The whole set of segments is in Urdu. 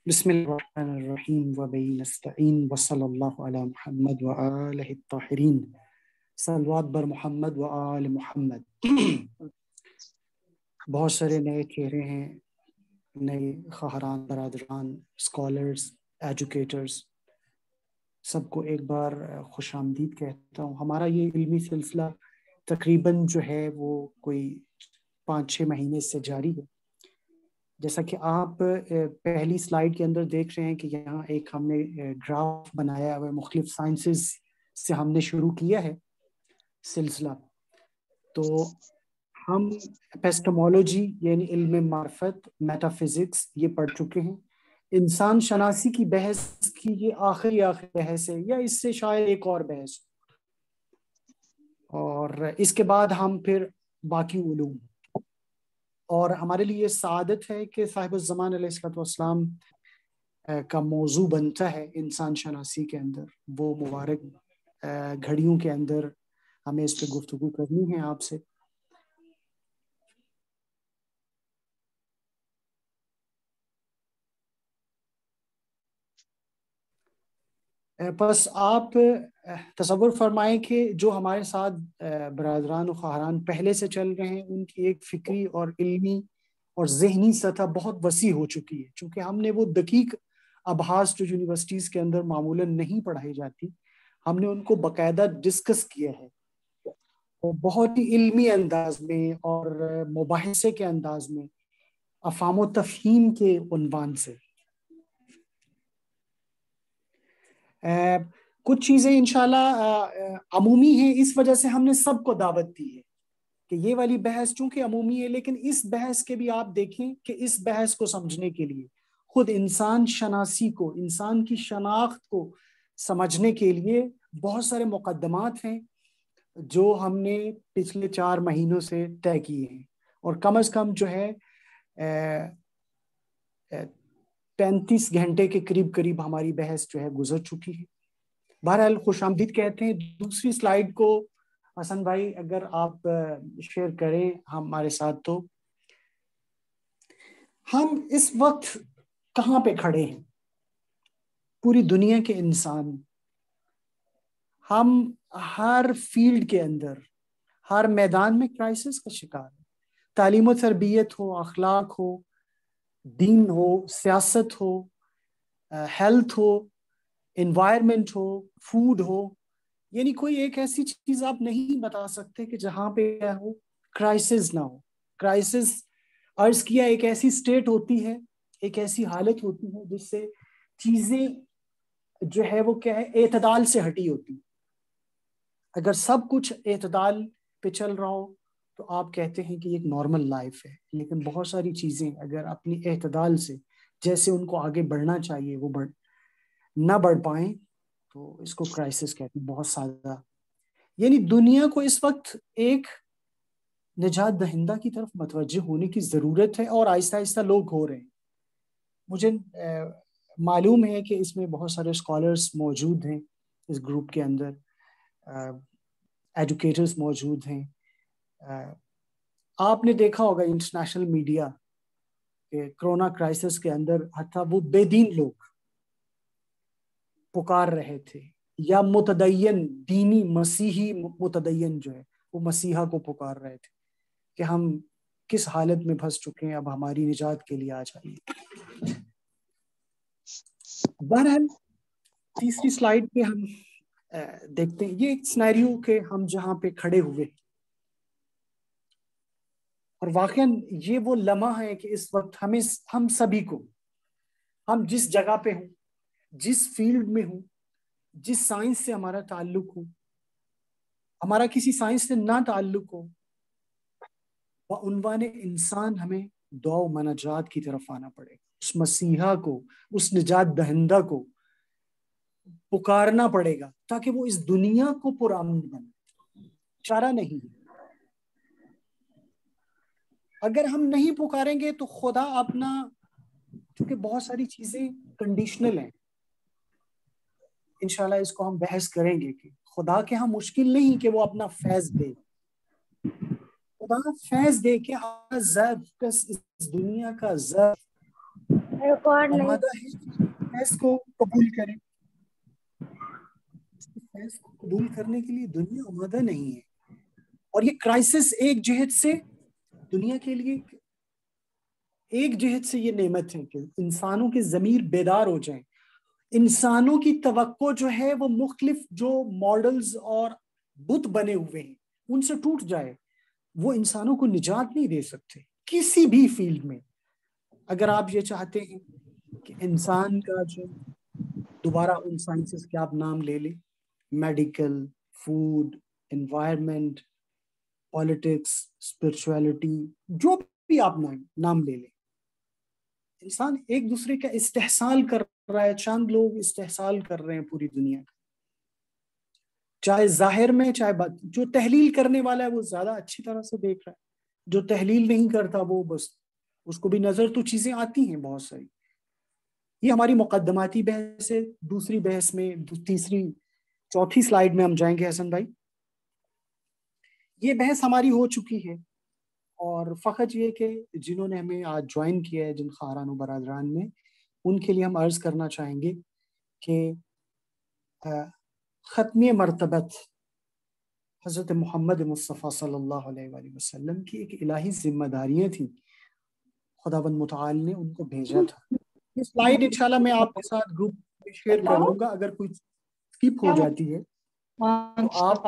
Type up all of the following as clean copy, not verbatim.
بسم اللہ الرحمن الرحیم وبہ نستعین وصلی اللہ علی محمد وآلہ الطاہرین صلوات بر محمد وآل محمد۔ بہت سارے نئے چہرے ہیں، نئے خواہران، برادران، اسکالرز، ایجوکیٹرز، سب کو ایک بار خوش آمدید کہتا ہوں۔ ہمارا یہ علمی سلسلہ تقریباً جو ہے وہ کوئی 5-6 مہینے سے جاری ہے۔ جیسا کہ آپ پہلی سلائیڈ کے اندر دیکھ رہے ہیں کہ یہاں ایک ہم نے گراف بنایا ہوا، مختلف سائنسز سے ہم نے شروع کیا ہے سلسلہ۔ تو ہم ایپسٹمولوجی یعنی علم معرفت، میٹا فزکس یہ پڑھ چکے ہیں۔ انسان شناسی کی بحث کی یہ آخری بحث ہے، یا اس سے شاید ایک اور بحث، اور اس کے بعد ہم پھر باقی علوم، اور ہمارے لیے سعادت ہے کہ صاحب الزمان علیہ السلام کا موضوع بنتا ہے انسان شناسی کے اندر۔ وہ مبارک گھڑیوں کے اندر ہمیں اس پہ گفتگو کرنی ہے آپ سے۔ بس آپ تصور فرمائیں کہ جو ہمارے ساتھ برادران و خواہران پہلے سے چل رہے ہیں، ان کی ایک فکری اور علمی اور ذہنی سطح بہت وسیع ہو چکی ہے، چونکہ ہم نے وہ دقیق ابحاث جو یونیورسٹیز کے اندر معمولاً نہیں پڑھائی جاتی، ہم نے ان کو باقاعدہ ڈسکس کیا ہے، اور بہت ہی علمی انداز میں اور مباحثے کے انداز میں، افہام و تفہیم کے عنوان سے۔ کچھ چیزیں انشاءاللہ عمومی ہیں، اس وجہ سے ہم نے سب کو دعوت دی ہے کہ یہ والی بحث چونکہ عمومی ہے، لیکن اس بحث کے بھی آپ دیکھیں کہ اس بحث کو سمجھنے کے لیے، خود انسان شناسی کو، انسان کی شناخت کو سمجھنے کے لیے بہت سارے مقدمات ہیں جو ہم نے پچھلے 4 مہینوں سے طے کیے ہیں، اور کم از کم جو ہے 35 گھنٹے کے قریب ہماری بحث جو ہے گزر چکی ہے۔ بہرحال خوش آمدید کہتے ہیں۔ دوسری سلائیڈ کو حسن بھائی اگر آپ شیئر کریں ہمارے ساتھ، تو ہم اس وقت کہاں پہ کھڑے ہیں؟ پوری دنیا کے انسان، ہم ہر فیلڈ کے اندر، ہر میدان میں کرائسس کا شکار ہیں۔ تعلیم و تربیت ہو، اخلاق ہو، دین ہو، سیاست ہو، ہیلتھ ہو، انوائرمنٹ ہو، فوڈ ہو، یعنی کوئی ایک ایسی چیز آپ نہیں بتا سکتے کہ جہاں پہ کیا ہو، کرائسس نہ ہو۔ کرائسس عرض کیا ایک ایسی سٹیٹ ہوتی ہے، ایک ایسی حالت ہوتی ہے جس سے چیزیں جو ہے وہ کیا ہے، اعتدال سے ہٹی ہوتی۔ اگر سب کچھ اعتدال پہ چل رہا ہو تو آپ کہتے ہیں کہ ایک نارمل لائف ہے، لیکن بہت ساری چیزیں اگر اپنی اعتدال سے جیسے ان کو آگے بڑھنا چاہیے وہ نہ بڑھ پائیں تو اس کو کرائسس کہتے ہیں، بہت سادہ۔ یعنی دنیا کو اس وقت ایک نجات دہندہ کی طرف متوجہ ہونے کی ضرورت ہے، اور آہستہ آہستہ لوگ ہو رہے ہیں۔ مجھے معلوم ہے کہ اس میں بہت سارے اسکالرس موجود ہیں اس گروپ کے اندر، ایجوکیٹرز موجود ہیں۔ آپ نے دیکھا ہوگا انٹرنیشنل میڈیا کہ کرونا کرائسس کے اندر حتیٰ وہ بے دین لوگ پکار رہے تھے، یا متدین دینی مسیحی متدین جو ہے وہ مسیحا کو پکار رہے تھے کہ ہم کس حالت میں پھنس چکے ہیں، اب ہماری نجات کے لیے آ جائیے۔ بہرحال تیسری سلائیڈ پہ ہم دیکھتے ہیں یہ ایک سینیریو کہ ہم جہاں پہ کھڑے ہوئے، اور واقعاً یہ وہ لمحہ ہے کہ اس وقت ہم سبھی کو، ہم جس جگہ پہ ہوں، جس فیلڈ میں ہوں، جس سائنس سے ہمارا تعلق ہو، ہمارا کسی سائنس سے نہ تعلق ہو، بعنوان انسان ہمیں دعا و مناجات کی طرف آنا پڑے گا۔ اس مسیحا کو، اس نجات دہندہ کو پکارنا پڑے گا تاکہ وہ اس دنیا کو پرامن بنے۔ چارہ نہیں ہے۔ اگر ہم نہیں پکاریں گے تو خدا اپنا، کیونکہ بہت ساری چیزیں کنڈیشنل ہیں، انشاءاللہ اس کو ہم بحث کریں گے کہ خدا کے ہاں مشکل نہیں کہ وہ اپنا فیض دے۔ خدا فیض دے کہ اس دنیا کا ضعف ریکارڈ نہیں. آمادہ ہے فیض کو قبول کرے. فیض کو قبول کرنے کے لیے دنیا آمادہ نہیں ہے. اور یہ کرائسس ایک جہت سے دنیا کے لیے ایک جہت سے یہ نعمت ہے کہ انسانوں کے ضمیر بیدار ہو جائیں. انسانوں کی توقع جو ہے وہ مختلف جو ماڈلز اور بت بنے ہوئے ہیں ان سے ٹوٹ جائے. وہ انسانوں کو نجات نہیں دے سکتے کسی بھی فیلڈ میں. اگر آپ یہ چاہتے ہیں کہ انسان کا جو دوبارہ ان سائنسز کے آپ نام لے لیں، medical, food, environment, politics, spirituality, جو بھی آپ نام لے لیں، انسان ایک دوسرے کا استحصال کر رہا ہے. چند لوگ استحصال کر رہے ہیں پوری دنیا کا، چاہے ظاہر میں چاہے جو تحلیل کرنے والا ہے وہ زیادہ اچھی طرح سے دیکھ رہا ہے، جو تحلیل نہیں کرتا وہ بس اس کو بھی نظر تو چیزیں آتی ہیں بہت ساری. یہ ہماری مقدماتی بحث ہے. دوسری بحث میں تیسری چوتھی سلائیڈ میں ہم جائیں گے حسن بھائی. یہ بحث ہماری ہو چکی ہے، اور فقط یہ کہ جنہوں نے ہمیں آج جوائن کیا ہے جن خاران و برادران میں، ان کے لیے ہم عرض کرنا چاہیں گے کہ ختم مرتبت حضرت محمد مصطفیٰ صلی اللہ علیہ وآلہ وسلم کی ایک الہی ذمہ داریاں تھیں. خداوند متعال نے ان کو بھیجا تھا. یہ سلائیڈ انشاءاللہ میں آپ کے ساتھ گروپ میں شیئر کر دوں گا. اگر کوئی سکپ ہو جاتی ہے تو آپ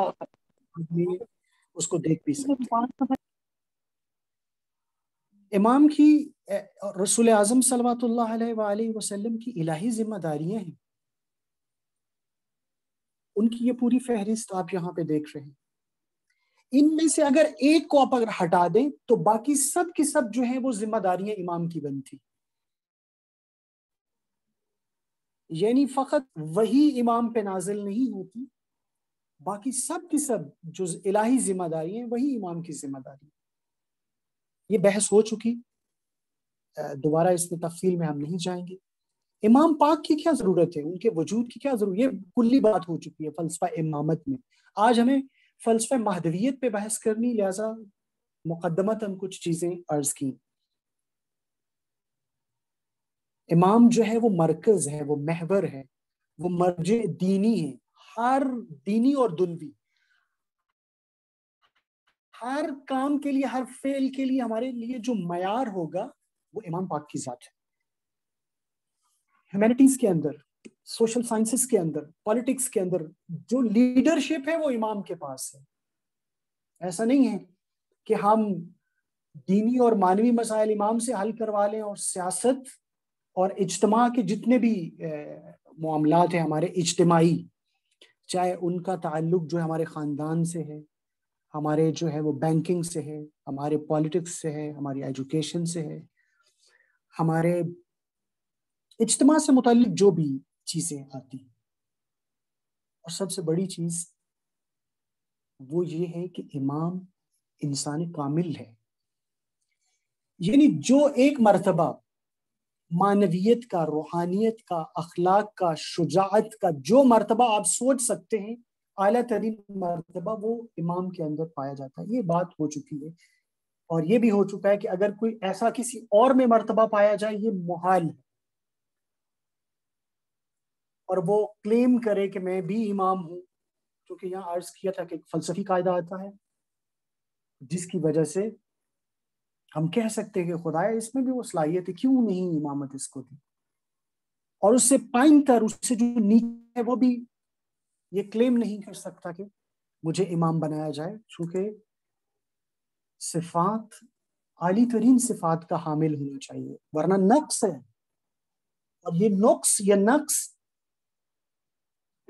اس کو دیکھ بھی سکتے ہیں. امام کی رسول اعظم صلوات اللہ علیہ وآلہ وسلم کی الہی ذمہ داریاں ہیں. ان کی یہ پوری فہرست آپ یہاں پہ دیکھ رہے ہیں. ان میں سے اگر ایک کو آپ اگر ہٹا دیں تو باقی سب کی سب جو ہیں وہ ذمہ داریاں امام کی بنتی. یعنی فقط وہی امام پہ نازل نہیں ہوتی، باقی سب کی سب جو الہی ذمہ داری ہیں وہی امام کی ذمہ داری. یہ بحث ہو چکی، دوبارہ اس میں تفصیل میں ہم نہیں جائیں گے. امام پاک کی کیا ضرورت ہے، ان کے وجود کی کیا ضرورت، یہ کلی بات ہو چکی ہے فلسفہ امامت میں. آج ہمیں فلسفہ مہدویت پہ بحث کرنی، لہذا مقدمتاً کچھ چیزیں عرض کی. امام جو ہے وہ مرکز ہے، وہ محور ہے، وہ مرجع دینی ہے. ہر دینی اور دنوی ہر کام کے لیے، ہر فعل کے لیے ہمارے لیے جو معیار ہوگا وہ امام پاک کی ذات ہے. ہیومینٹیز کے اندر، سوشل سائنسز کے اندر، پالیٹکس کے اندر جو لیڈرشپ ہے وہ امام کے پاس ہے. ایسا نہیں ہے کہ ہم دینی اور معنوی مسائل امام سے حل کروا لیں اور سیاست اور اجتماع کے جتنے بھی معاملات ہیں ہمارے اجتماعی، چاہے ان کا تعلق جو ہمارے خاندان سے ہے، ہمارے جو ہے وہ بینکنگ سے ہے، ہمارے پالیٹکس سے ہے، ہماری ایجوکیشن سے ہے، ہمارے اجتماع سے متعلق جو بھی چیزیں آتی ہیں. اور سب سے بڑی چیز وہ یہ ہے کہ امام انسان کامل ہے. یعنی جو ایک مرتبہ معنویت کا، روحانیت کا، اخلاق کا، شجاعت کا جو مرتبہ آپ سوچ سکتے ہیں، اعلیٰ ترین مرتبہ وہ امام کے اندر پایا جاتا ہے. یہ بات ہو چکی ہے، اور یہ بھی ہو چکا ہے کہ اگر کوئی ایسا کسی اور میں مرتبہ پایا جائے یہ محال ہے. اور وہ کلیم کرے کہ میں بھی امام ہوں، کیونکہ یہاں عرض کیا تھا کہ ایک فلسفی قاعدہ آتا ہے جس کی وجہ سے ہم کہہ سکتے ہیں کہ خدایا اس میں بھی وہ صلاحیت ہے، کیوں نہیں امامت اس کو دی. اور اس سے پائن تر، اس سے جو نیچے ہے وہ بھی یہ کلیم نہیں کر سکتا کہ مجھے امام بنایا جائے، چونکہ صفات عالی ترین صفات کا حامل ہونا چاہیے، ورنہ نقص ہے. اور یہ نقص یا نقص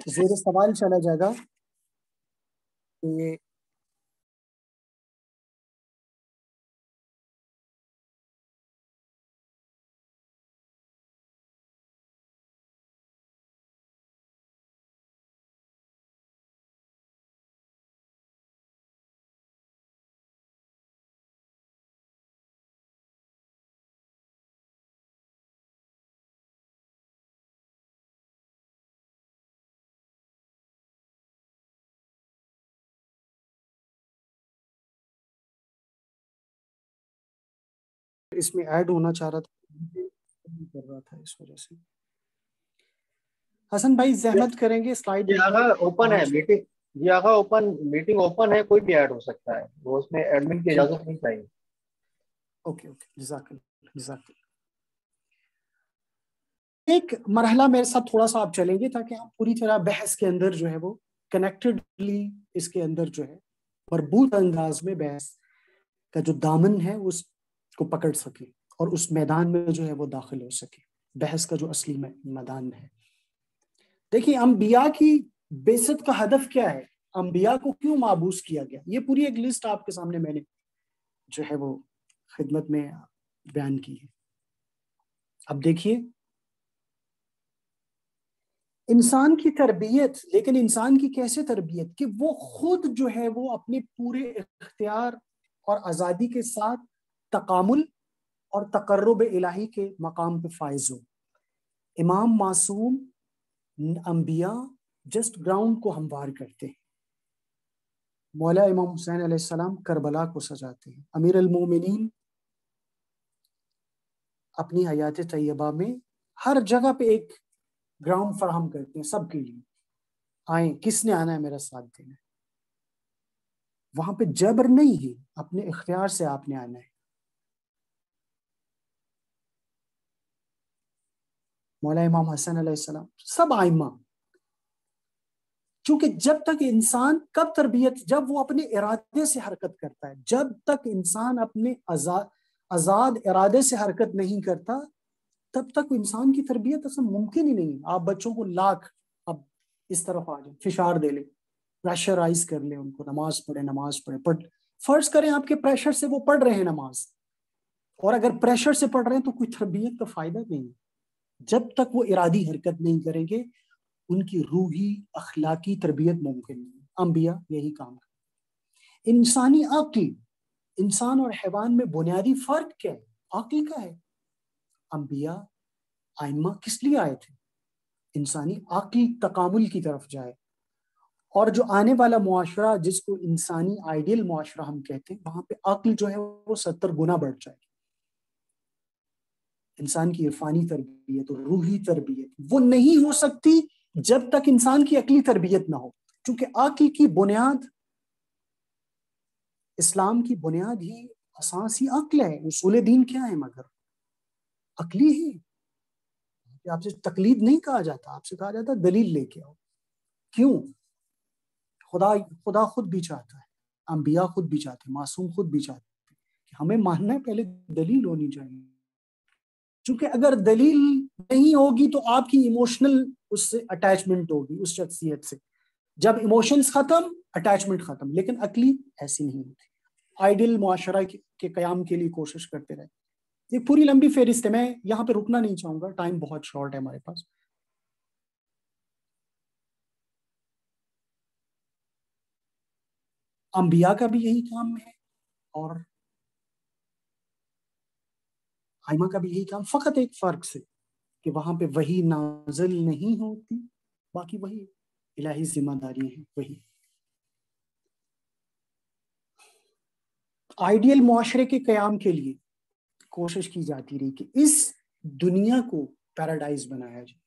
زیر سوال چلا جائے گا کہ اس میں ایڈ ہونا چاہ رہا تھا کر رہا تھا اس وجہ سے. حسن بھائی زحمت کریں گے سلائڈ. جی آغا اوپن ہے میٹنگ. جی آغا میٹنگ اوپن ہے, کوئی بھی ایڈ ہو سکتا ہے, وہ اس میں ایڈمن کی اجازت نہیں چاہیے. اوکے جزاک اللہ جزاک اللہ. ایک مرحلہ میرے ساتھ تھوڑا سا آپ چلیں گے تاکہ ہم پوری طرح بحث کے اندر جو ہے وہ کنیکٹڈلی اس کے اندر جو ہے مربوط انداز میں بحث کا جو دامن ہے اس کو پکڑ سکے اور اس میدان میں جو ہے وہ داخل ہو سکے, بحث کا جو اصلی میدان ہے. دیکھیے انبیاء کی بعثت کا ہدف کیا ہے, انبیاء کو کیوں مابعوث کیا گیا, یہ پوری ایک لسٹ آپ کے سامنے میں نے جو ہے وہ خدمت میں بیان کی ہے. اب دیکھیے انسان کی تربیت, لیکن انسان کی کیسے تربیت کہ وہ خود جو ہے وہ اپنے پورے اختیار اور آزادی کے ساتھ تکامل اور تقرب الہی کے مقام پہ فائز ہو. امام معصوم انبیاء جسٹ گراؤنڈ کو ہموار کرتے ہیں. مولا امام حسین علیہ السلام کربلا کو سجاتے ہیں. امیر المومنین اپنی حیات طیبہ میں ہر جگہ پہ ایک گراؤنڈ فراہم کرتے ہیں سب کے لیے, آئیں کس نے آنا ہے میرا ساتھ دینا ہے. وہاں پہ جبر نہیں ہے, اپنے اختیار سے آپ نے آنا ہے. مولا امام حسن علیہ السلام سب آئمہ, چونکہ جب تک انسان کب تربیت, جب وہ اپنے ارادے سے حرکت کرتا ہے, جب تک انسان اپنے آزاد ارادے سے حرکت نہیں کرتا تب تک انسان کی تربیت اصلا ممکن ہی نہیں. آپ بچوں کو لاکھ اب اس طرف آ جائیں, فشار دے لیں, پریشرائز کر لیں ان کو, نماز پڑھیں. فرض کریں آپ کے پریشر سے وہ پڑھ رہے ہیں نماز, اور اگر پریشر سے پڑھ رہے ہیں تو کوئی تربیت کا فائدہ نہیں. جب تک وہ ارادی حرکت نہیں کریں گے ان کی روحی اخلاقی تربیت ممکن نہیں. انبیاء یہی کام کریں. انسانی عقل, انسان اور حیوان میں بنیادی فرق کیا ہے, عقل کا ہے. انبیاء آئمہ کس لیے آئے تھے, انسانی عقل تکامل کی طرف جائے, اور جو آنے والا معاشرہ جس کو انسانی آئیڈیل معاشرہ ہم کہتے ہیں, وہاں پہ عقل جو ہے وہ 70 گنا بڑھ جائے. انسان کی عرفانی تربیت اور روحی تربیت وہ نہیں ہو سکتی جب تک انسان کی عقلی تربیت نہ ہو, چونکہ عقل کی بنیاد, اسلام کی بنیاد ہی اساس ہی عقل ہے. اصول دین کیا ہے مگر عقلی ہی. آپ سے تقلید نہیں کہا جاتا, آپ سے کہا جاتا دلیل لے کے آؤ. کیوں؟ خدا خود بھی چاہتا ہے, انبیاء خود بھی چاہتے ہیں, معصوم خود بھی چاہتے ہیں کہ ہمیں ماننا ہے پہلے دلیل ہونی چاہیے. چونکہ اگر دلیل نہیں ہوگی تو آپ کی ایموشنل اس سے اٹیچمنٹ ہوگی اس شخصیت سے. جب ایموشنز ختم اٹیچمنٹ ختم. لیکن عقلی ایسی نہیں ہوتی. آئیڈیل معاشرہ کے قیام کے لیے کوشش کرتے رہے. یہ پوری لمبی فہرست ہے, میں یہاں پہ رکنا نہیں چاہوں گا, ٹائم بہت شارٹ ہے ہمارے پاس. انبیاء کا بھی یہی کام ہے اور آئمہ کا بھی یہی کام, فقط ایک فرق سے کہ وہاں پہ وہی نازل نہیں ہوتی, باقی وہی الہی ذمہ داریاں ہیں. وہی آئیڈیل معاشرے کے قیام کے لیے کوشش کی جاتی رہی کہ اس دنیا کو پیراڈائز بنایا جائے.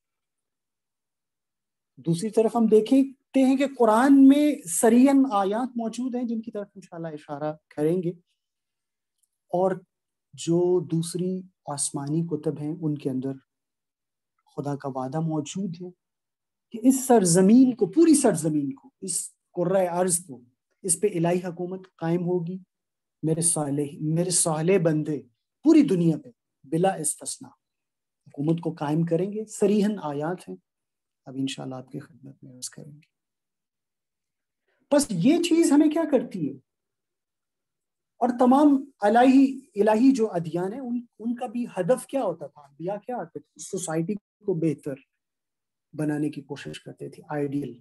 دوسری طرف ہم دیکھتے ہیں کہ قرآن میں سرین آیات موجود ہیں جن کی طرف انشاءاللہ اشارہ کریں گے, اور جو دوسری آسمانی کتب ہیں ان کے اندر خدا کا وعدہ موجود ہے کہ اس سرزمین کو, پوری سرزمین کو, اس کرۂ ارض کو, اس پہ الہی حکومت قائم ہوگی. میرے صالح بندے پوری دنیا پہ بلا استثناء حکومت کو قائم کریں گے. صریحاً آیات ہیں, اب انشاءاللہ آپ کی خدمت میں عرض کریں گے. بس یہ چیز ہمیں کیا کرتی ہے, اور تمام الہی جو ادیان ہیں ان کا بھی ہدف کیا ہوتا تھا, انبیاء کیا آتے تھے, سوسائٹی کو بہتر بنانے کی کوشش کرتے تھے, آئیڈیل,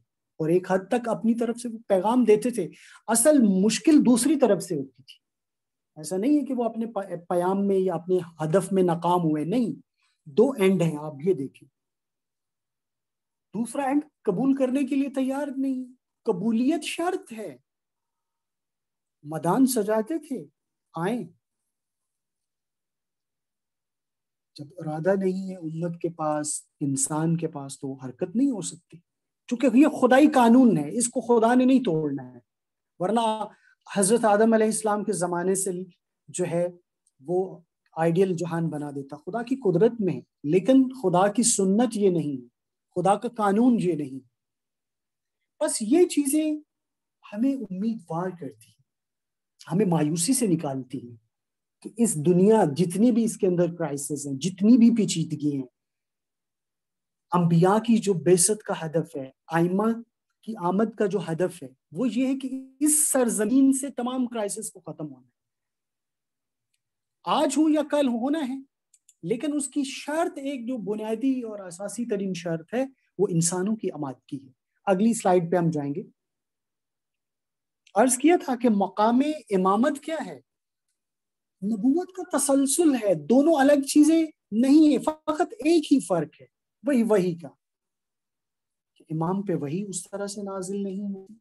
اور ایک حد تک اپنی طرف سے وہ پیغام دیتے تھے. اصل مشکل دوسری طرف سے ہوتی تھی. ایسا نہیں ہے کہ وہ اپنے پیام میں یا اپنے ہدف میں ناکام ہوئے, نہیں, دو اینڈ ہیں, آپ یہ دیکھیں. دوسرا اینڈ قبول کرنے کے لیے تیار نہیں, قبولیت شرط ہے. میدان سجاتے تھے, آئیں. جب ارادہ نہیں ہے امت کے پاس، انسان کے پاس، تو حرکت نہیں ہو سکتی، چونکہ یہ خدائی قانون ہے، اس کو خدا نے نہیں توڑنا ہے۔ ورنہ حضرت آدم علیہ السلام کے زمانے سے جو ہے وہ آئیڈیل جہان بنا دیتا، خدا کی قدرت میں ہے، لیکن خدا کی سنت یہ نہیں، خدا کا قانون یہ نہیں۔ بس یہ چیزیں ہمیں امیدوار کرتی ہیں، ہمیں مایوسی سے نکالتی ہیں کہ اس دنیا جتنی بھی اس کے اندر کرائسس ہیں، جتنی بھی پیچیدگی ہیں، انبیاء کی جو بعثت کا ہدف ہے، آئمہ کی آمد کا جو ہدف ہے، وہ یہ ہے کہ اس سرزمین سے تمام کرائسس کو ختم ہونا ہے، آج ہو یا کل ہونا ہے، لیکن اس کی شرط، ایک جو بنیادی اور اساسی ترین شرط ہے، وہ انسانوں کی آمادگی ہے۔ اگلی سلائیڈ پہ ہم جائیں گے۔ عرض کیا تھا کہ مقام امامت کیا ہے؟ نبوت کا تسلسل ہے، دونوں الگ چیزیں نہیں ہیں، فقط ایک ہی فرق ہے، وہی کا کہ امام پہ وہی اس طرح سے نازل نہیں ہوتی،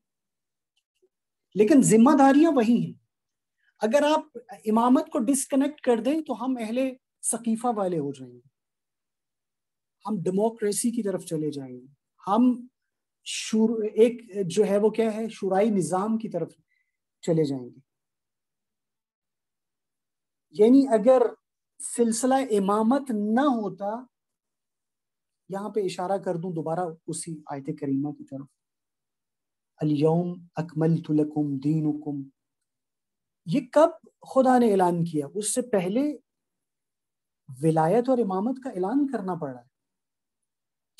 لیکن ذمہ داریاں وہی ہیں۔ اگر آپ امامت کو ڈسکنیکٹ کر دیں تو ہم اہل ثقیفہ والے ہو جائیں گے، ہم ڈیموکریسی کی طرف چلے جائیں گے، ہم ایک جو ہے وہ کیا ہے، شورائی نظام کی طرف چلے جائیں گے۔ یعنی اگر سلسلہ امامت نہ ہوتا، یہاں پہ اشارہ کر دوں دوبارہ اسی آیت کریمہ کی طرف، الیوم اکملت لکم دینکم، یہ کب خدا نے اعلان کیا؟ اس سے پہلے ولایت اور امامت کا اعلان کرنا پڑا ہے۔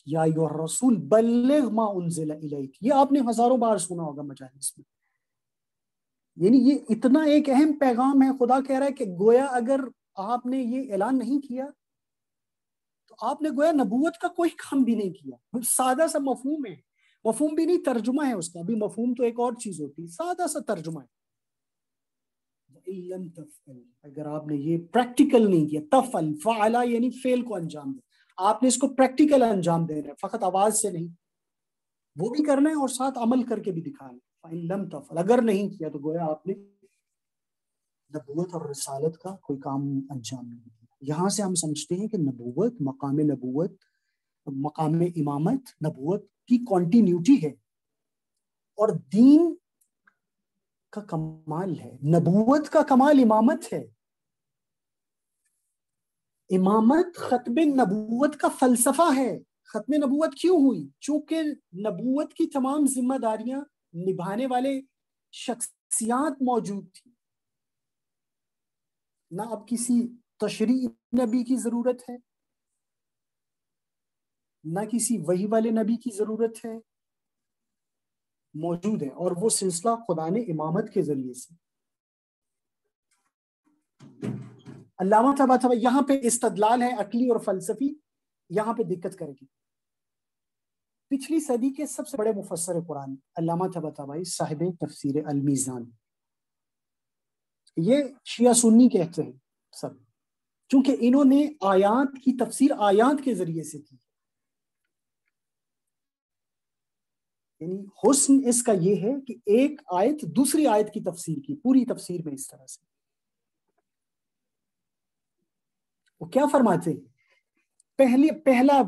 یا ایھا الرسول بلغ ما انزل الیک، یہ آپ نے ہزاروں بار سنا ہوگا مجالس میں، یعنی یہ اتنا ایک اہم پیغام ہے۔ خدا کہہ رہا ہے کہ گویا اگر آپ نے یہ اعلان نہیں کیا تو آپ نے گویا نبوت کا کوئی کام بھی نہیں کیا۔ سادہ سا مفہوم ہے، مفہوم بھی نہیں، ترجمہ ہے اس کا بھی، مفہوم تو ایک اور چیز ہوتی ہے، سادہ سا ترجمہ ہے۔ اگر آپ نے یہ پریکٹیکل نہیں کیا، تفعل، فعلا یعنی فعل کو انجام دے، آپ نے اس کو پریکٹیکل انجام دینا ہے، فقط آواز سے نہیں، وہ بھی کرنا ہے اور ساتھ عمل کر کے بھی دکھانا ہے۔ فَإِن لَمْ تَفْعَلْ، اگر نہیں کیا تو گویا آپ نے نبوت اور رسالت کا کوئی کام انجام نہیں دیا۔ یہاں سے ہم سمجھتے ہیں کہ نبوت، مقام امامت نبوت کی کنٹینیوٹی ہے، اور دین کا کمال ہے، نبوت کا کمال امامت ہے۔ امامت ختم نبوت کا فلسفہ ہے۔ ختم نبوت کیوں ہوئی؟ چونکہ نبوت کی تمام ذمہ داریاں نبھانے والے شخصیات موجود تھی، نہ اب کسی تشریع نبی کی ضرورت ہے، نہ کسی وحی والے نبی کی ضرورت ہے، موجود ہے، اور وہ سلسلہ خدا نے امامت کے ذریعے سے۔ علامہ طباطبائی یہاں پہ استدلال ہے عقلی اور فلسفی، یہاں پہ دقت کرے گی۔ پچھلی صدی کے سب سے بڑے مفسر قرآن علامہ طباطبائی، صاحب تفسیر المیزان، یہ شیعہ سنی کہتے ہیں سب، چونکہ انہوں نے آیات کی تفسیر آیات کے ذریعے سے کی، یعنی حسن اس کا یہ ہے کہ ایک آیت دوسری آیت کی تفسیر کی، پوری تفسیر میں اس طرح سے۔ وہ کیا فرماتے ہیں؟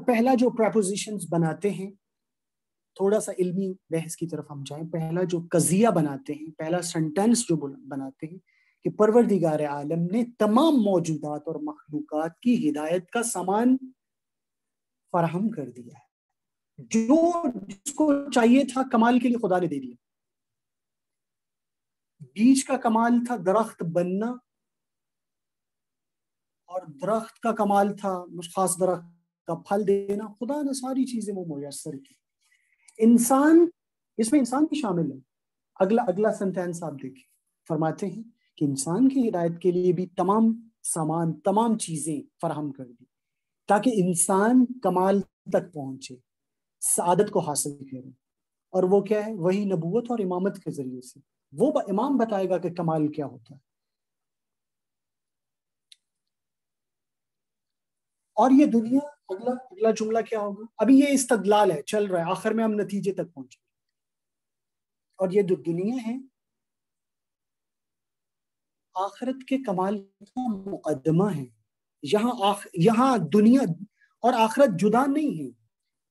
پہلا جو پریپوزیشنز بناتے ہیں، تھوڑا سا علمی بحث کی طرف ہم جائیں، پہلا جو قضیہ بناتے ہیں، پہلا سنٹنس جو بناتے ہیں کہ پروردگار عالم نے تمام موجودات اور مخلوقات کی ہدایت کا سامان فراہم کر دیا ہے، جو جس کو چاہیے تھا کمال کے لیے خدا نے دے دیا۔ بیج کا کمال تھا درخت بننا، اور درخت کا کمال تھا خاص درخت کا پھل دینا، خدا نے ساری چیزیں وہ میسر کی۔ انسان، اس میں انسان بھی شامل ہے۔ اگلا سنٹینس آپ دیکھیں، فرماتے ہیں کہ انسان کی ہدایت کے لیے بھی تمام سامان، تمام چیزیں فراہم کر دی تاکہ انسان کمال تک پہنچے، سعادت کو حاصل کرے، اور وہ کیا ہے؟ وہی نبوت اور امامت کے ذریعے سے۔ وہ امام بتائے گا کہ کمال کیا ہوتا ہے۔ اور یہ دنیا، اگلا جملہ کیا ہوگا؟ ابھی یہ استدلال ہے، چل رہا ہے، آخر میں ہم نتیجے تک پہنچے۔ اور یہ جو دنیا ہے آخرت کے کمال کا مقدمہ ہے، یہاں دنیا اور آخرت جدا نہیں ہے.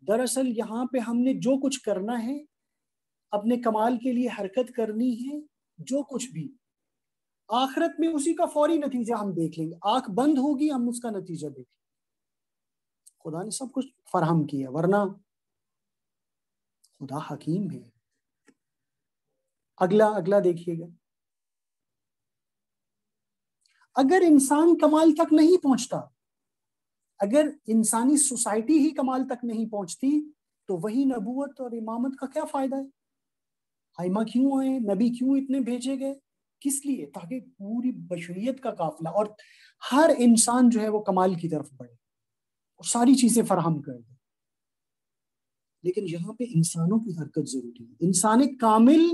دراصل یہاں پہ ہم نے جو کچھ کرنا ہے، اپنے کمال کے لیے حرکت کرنی ہے، جو کچھ بھی، آخرت میں اسی کا فوری نتیجہ ہم دیکھ لیں گے. آنکھ بند ہوگی، ہم اس کا نتیجہ دیکھیں گے. خدا نے سب کچھ فراہم کیا، ورنہ خدا حکیم ہے. اگلا دیکھیے گا. اگر انسان کمال تک نہیں پہنچتا، اگر انسانی سوسائٹی ہی کمال تک نہیں پہنچتی، تو وہی نبوت اور امامت کا کیا فائدہ ہے؟ ائمہ کیوں آئے؟ نبی کیوں اتنے بھیجے گئے؟ کس لیے؟ تاکہ پوری بشریت کا قافلہ اور ہر انسان جو ہے وہ کمال کی طرف بڑھے اور ساری چیزیں فراہم کر دے. لیکن یہاں پہ انسانوں کی حرکت ضروری ہے. انسان کامل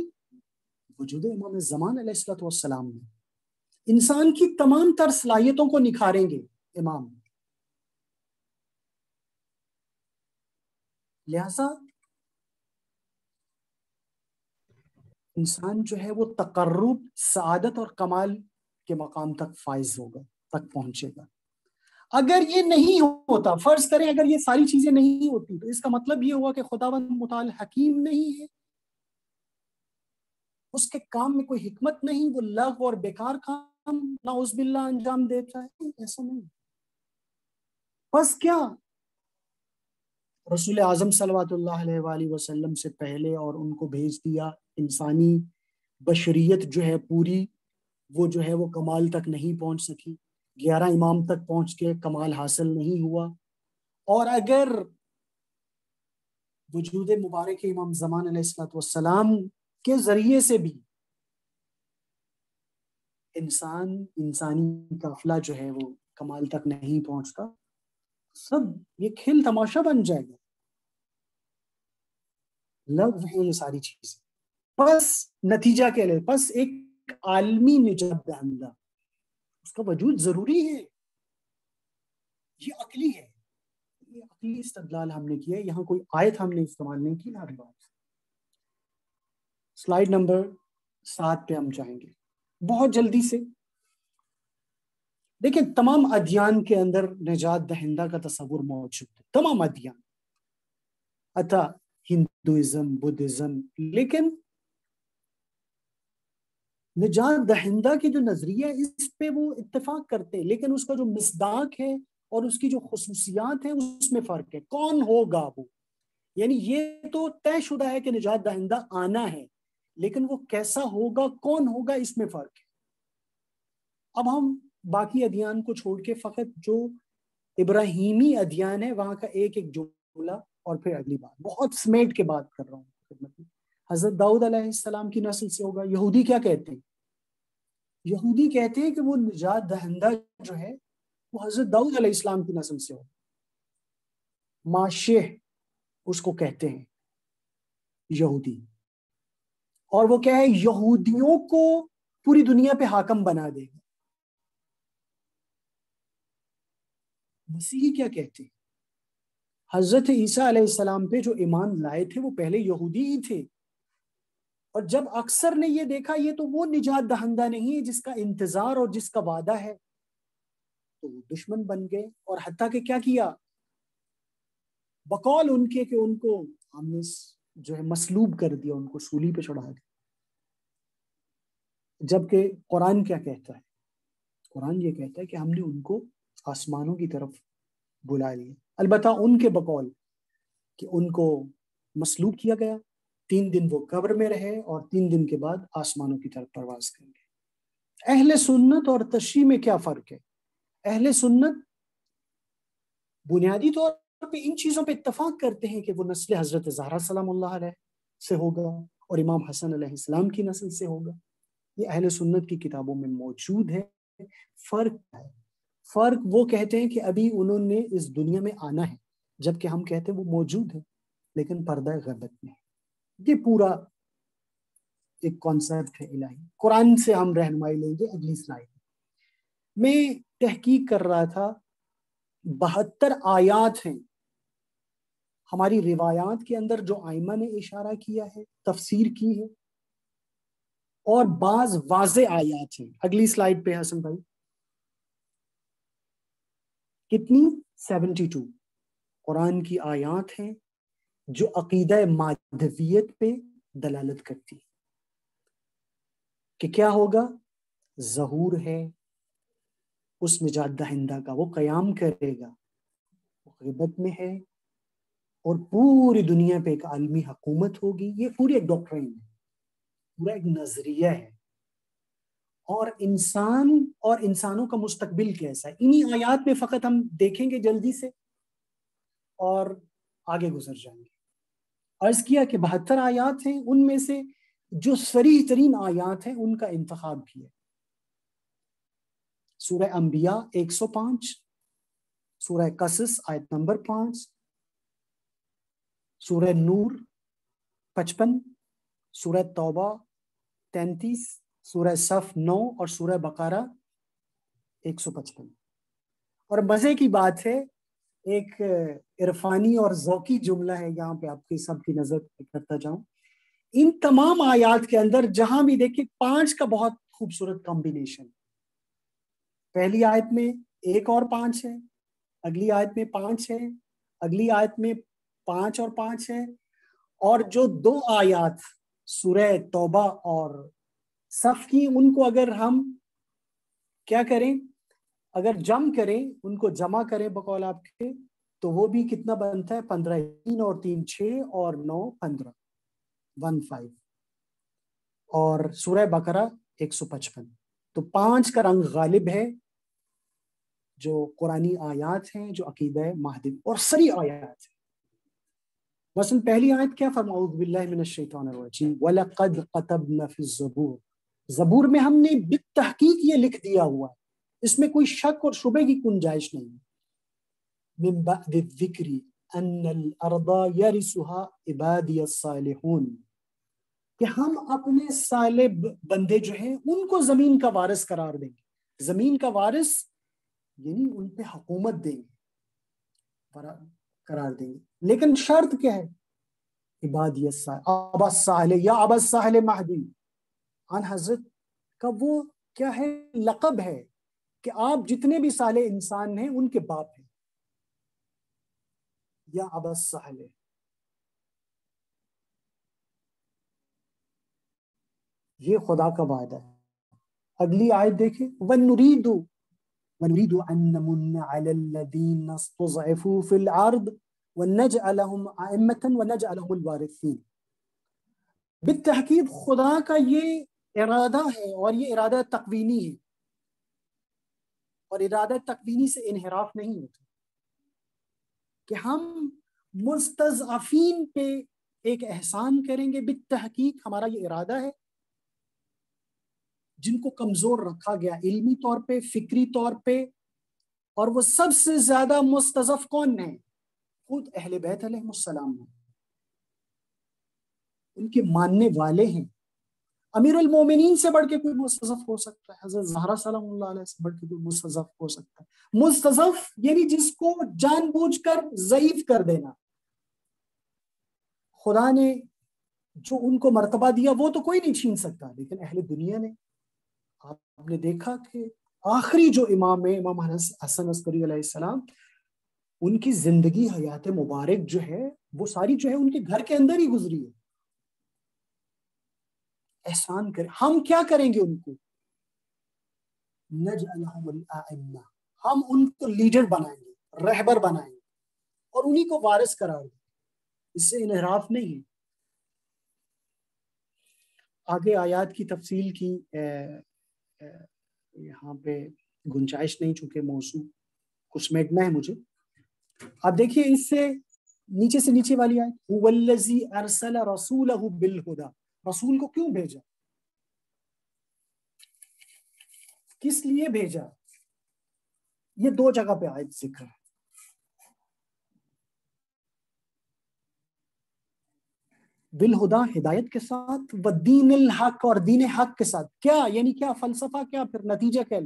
وجود امام زمان علیہ السلام میں انسان کی تمام تر صلاحیتوں کو نکھاریں گے امام. لہذا انسان جو ہے وہ تقرب، سعادت اور کمال کے مقام تک فائز ہوگا، تک پہنچے گا. اگر یہ نہیں ہوتا، فرض کریں اگر یہ ساری چیزیں نہیں ہوتی، تو اس کا مطلب یہ ہوا کہ خداوند متعال حکیم نہیں ہے، اس کے کام میں کوئی حکمت نہیں، وہ لغو اور بیکار کام نعوذ باللہ انجام دیتا ہے. ایسا نہیں. بس کیا رسول اعظم صلوات اللہ علیہ وآلہ وسلم سے پہلے اور ان کو بھیج دیا، انسانی بشریت جو ہے پوری، وہ جو ہے وہ کمال تک نہیں پہنچ سکی. 11 امام تک پہنچ کے کمال حاصل نہیں ہوا. اور اگر وجود مبارک امام زمان علیہ السلام کے ذریعے سے بھی انسانی قافلہ جو ہے وہ کمال تک نہیں پہنچتا، سب یہ کھیل تماشا بن جائے گا. لغو ہے یہ ساری چیزیں. بس نتیجہ کیا لے؟ بس ایک عالمی نجات دہندہ، اس کا وجود ضروری ہے. یہ عقلی ہے، یہ عقلی استدلال ہم نے کیا. یہاں کوئی آیت ہم نے استعمال نہیں کی. ہر بات سلائیڈ نمبر 7 پہ ہم جائیں گے بہت جلدی سے. دیکھیں تمام ادیان کے اندر نجات دہندہ کا تصور موجود ہے، تمام ادیان، اتا ہندوازم، بدھزم. لیکن نجات دہندہ کی جو نظریہ ہے اس پہ وہ اتفاق کرتے ہیں، لیکن اس کا جو مصداق ہے اور اس کی جو خصوصیات ہیں اس میں فرق ہے. کون ہوگا وہ؟ یعنی یہ تو طے شدہ ہے کہ نجات دہندہ آنا ہے، لیکن وہ کیسا ہوگا، کون ہوگا، اس میں فرق ہے. اب ہم باقی ادیان کو چھوڑ کے فقط جو ابراہیمی ادیان ہے وہاں کا ایک ایک جملہ اور پھر اگلی بات بہت سمیٹ کے بات کر رہا ہوں. حضرت داؤد علیہ السلام کی نسل سے ہوگا. یہودی کیا کہتے ہیں؟ یہودی کہتے ہیں کہ وہ نجات دہندہ جو ہے وہ حضرت داؤد علیہ السلام کی نسل سے ہوگا. ماشیح اس کو کہتے ہیں یہودی. اور وہ کیا ہے؟ یہودیوں کو پوری دنیا پہ حاکم بنا دے گا. مسیحی کیا کہتے ہیں؟ حضرت عیسیٰ علیہ السلام پہ جو ایمان لائے تھے وہ پہلے یہودی ہی تھے، اور جب اکثر نے یہ دیکھا یہ تو وہ نجات دہندہ نہیں ہے جس کا انتظار اور جس کا وعدہ ہے، تو وہ دشمن بن گئے. اور حتیٰ کہ کیا کیا؟ بقول ان کے کہ ان کو ہم نے جو ہے مصلوب کر دیا، ان کو سولی پہ چڑھا دیا. جبکہ قرآن کیا کہتا ہے؟ قرآن یہ کہتا ہے کہ ہم نے ان کو آسمانوں کی طرف بلا لیا. البتہ ان کے بقول کہ ان کو مصلوب کیا گیا، 3 دن وہ قبر میں رہے اور 3 دن کے بعد آسمانوں کی طرف پرواز کریں گے. اہل سنت اور تشیع میں کیا فرق ہے؟ اہل سنت بنیادی طور پہ ان چیزوں پہ اتفاق کرتے ہیں کہ وہ نسل حضرت زہرا سلام اللہ علیہ سے ہوگا اور امام حسن علیہ السلام کی نسل سے ہوگا. یہ اہل سنت کی کتابوں میں موجود ہے. فرق وہ کہتے ہیں کہ ابھی انہوں نے اس دنیا میں آنا ہے، جبکہ ہم کہتے ہیں وہ موجود ہے لیکن پردہ غیبت میں. یہ پورا ایک کانسیپٹ ہے الہی. قرآن سے ہم رہنمائی لیں گے اگلی سلائیڈ میں. تحقیق کر رہا تھا، 72 آیات ہیں ہماری روایات کے اندر جو ائمہ نے اشارہ کیا ہے، تفسیر کی ہے، اور بعض واضح آیات ہیں. اگلی سلائیڈ پہ حسن بھائی. کتنی؟ 72 قرآن کی آیات ہیں جو عقیدہ مادویت پہ دلالت کرتی کہ کیا ہوگا، ظہور ہے اس نجات دہندہ کا، وہ قیام کرے گا، وہ غیبت میں ہے، اور پوری دنیا پہ ایک عالمی حکومت ہوگی. یہ پوری ایک ڈاکٹرین ہے، پورا ایک نظریہ ہے. اور انسان اور انسانوں کا مستقبل کیسا ہے، انہی آیات میں فقط ہم دیکھیں گے جلدی سے اور آگے گزر جائیں گے. عرض کیا کہ 72 آیات ہیں، ان میں سے جو صریح ترین آیات ہیں ان کا انتخاب کیا. سورہ انبیاء 105، سورہ قصص آیت نمبر 5، سورہ نور 55، سورہ توبہ 33، سورہ صف 9 اور سورہ بقرہ 155. اور مزے کی بات ہے، ایک عرفانی اور ذوقی جملہ ہے، یہاں پہ آپ کی سب کی نظر کرتا جاؤں. ان تمام آیات کے اندر جہاں بھی دیکھیں 5 کا بہت خوبصورت کمبینیشن. پہلی آیت میں 1 اور 5 ہے، اگلی آیت میں 5 ہے، اگلی آیت میں 5 اور 5 ہے، اور جو 2 آیات سورہ توبہ اور صف کی، ان کو اگر ہم کیا کریں، اگر جمع کریں، ان کو جمع کریں بقول آپ کے، تو وہ بھی کتنا بنتا ہے؟ 15. 3 اور 3 6 اور 9 15، 15. اور سورہ بقرہ 155. تو 5 کا رنگ غالب ہے، جو قرآنی آیات ہیں، جو عقیدہ مہدی اور سری آیات ہیں. مثلا پہلی آیت کیا فرماؤ؟ اعوذ باللہ من الشیطان الرجیم وَلَقَدْ قَتَبْنَا فِي الزَّبُورِ. زبور میں ہم نے بالتحقیق یہ لکھ دیا ہوا ہے، اس میں کوئی شک اور شبہ کی گنجائش نہیں. من بعد الذکر ان الارض یرثها عبادی الصالحون، کہ ہم اپنے صالح بندے جو ہیں ان کو زمین کا وارث قرار دیں گے. زمین کا وارث یعنی ان پہ حکومت دیں گے، قرار دیں گے. لیکن شرط کیا ہے؟ عبادی الصالح، ابا الصالح یا ابا الصالح مہدی. ان حضرت کا وہ کیا ہے؟ لقب ہے کہ آپ جتنے بھی صالح انسان ہیں ان کے باپ ہیں، یا ابا الصالح. یہ خدا کا وعدہ ہے. اگلی آیت دیکھیں، وَنُرِيدُ أَن نَّمُنَّ عَلَى الَّذِينَ اسْتُضْعِفُوا فِي الْأَرْضِ وَنَجْعَلَهُمْ أَئِمَّةً وَنَجْعَلَهُمُ الْوَارِثِينَ. بالتحقیق خدا کا یہ ارادہ ہے، اور یہ ارادہ تکوینی ہے، اور ارادہ تکوینی سے انحراف نہیں ہوتا، کہ ہم مستضعفین پہ ایک احسان کریں گے. بالتحقیق ہمارا یہ ارادہ ہے، جن کو کمزور رکھا گیا علمی طور پہ، فکری طور پہ، اور وہ سب سے زیادہ مستضعف کون ہیں؟ خود اہل بیت علیہ السلام ہیں، ان کے ماننے والے ہیں. امیر المومنین سے بڑھ کے کوئی مستضعف ہو سکتا ہے، حضرت زہرا سلام اللہ علیہ سے بڑھ کے کوئی مستضعف ہو سکتا ہے. مستضعف یعنی جس کو جان بوجھ کر ضعیف کر دینا. خدا نے جو ان کو مرتبہ دیا وہ تو کوئی نہیں چھین سکتا، لیکن اہل دنیا نے. آپ نے دیکھا کہ آخری جو امام ہے، امام حسن عسکری علیہ السلام، ان کی زندگی حیات مبارک جو ہے وہ ساری جو ہے ان کے گھر کے اندر ہی گزری ہے. احسان کریں، ہم کیا کریں گے ان کو؟ نجعلہم الائمہ، ہم ان کو لیڈر بنائیں گے، رہبر بنائیں گے، اور انہی کو وارث قرار دیں. اس سے انحراف نہیں ہے. آگے آیات کی تفصیل کی یہاں پہ گنجائش نہیں، چونکہ موضوع کو سمیٹنا ہے مجھے. اب دیکھیے اس سے نیچے والی آیت، هو الذی ارسل رسولہ بالہدی. رسول کو کیوں بھیجا؟ کس لیے بھیجا؟ یہ 2 جگہ پہ آیت ذکر ہے. بالہدا ہدایت کے ساتھ، والدین الحق اور دین حق کے ساتھ. کیا یعنی کیا فلسفہ، کیا پھر نتیجہ کیا؟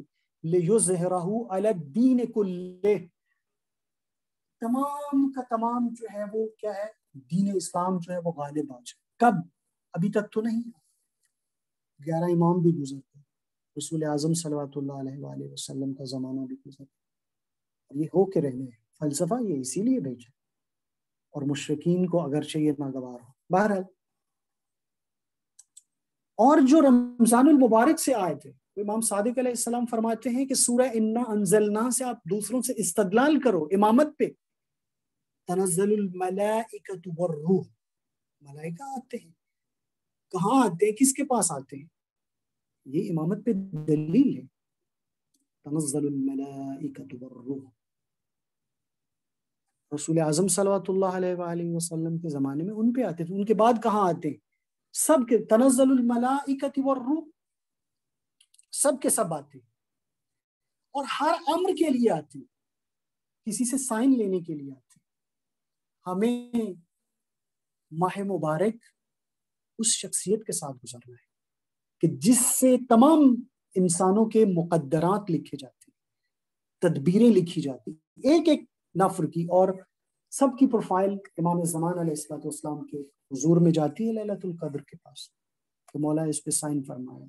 لیظہرہ علی الدین کلہ، تمام کا تمام جو ہے وہ کیا ہے؟ دین اسلام جو ہے وہ غالب آ جائے. کب؟ ابھی تک تو نہیں، 11 امام بھی گزرتے، رسول اعظم صلوات اللہ علیہ وآلہ وسلم کا زمانہ بھی گزرتا. یہ ہو کے رہنا ہے، فلسفہ یہ اسی لیے بھیجا، اور مشرکین کو اگرچہ یہ ناگوار ہو۔ بہرحال، اور جو رمضان المبارک سے آئے تھے، امام صادق علیہ السلام فرماتے ہیں کہ سورہ انا انزلنا سے آپ دوسروں سے استدلال کرو امامت پہ۔ تنزل الملائکۃ والروح، ملائکہ آتے ہیں، کہاں آتے ہیں، کس کے پاس آتے ہیں؟ یہ امامت پہ دلیل ہے۔ تنزل الملائکۃ والروح، رسول اعظم صلوات اللہ علیہ وآلہ وسلم کے زمانے میں ان پہ آتے تھے، ان کے بعد کہاں آتے ہیں؟ سب کے تنزل الملائکۃ والروح، سب کے سب آتے ہیں، اور ہر امر کے لیے آتے ہیں، کسی سے سائن لینے کے لیے آتے ہیں۔ ہمیں ماہ مبارک اس شخصیت کے ساتھ گزرنا ہے کہ جس سے تمام انسانوں کے مقدرات لکھے جاتے ہیں، تدبیریں لکھی جاتی ہیں، ایک ایک نفر کی، اور سب کی پروفائل امام زمان علیہ الصلوۃ والسلام کے حضور میں جاتی ہے لیلۃ القدر کے پاس کہ مولا اس پہ سائن فرمایا۔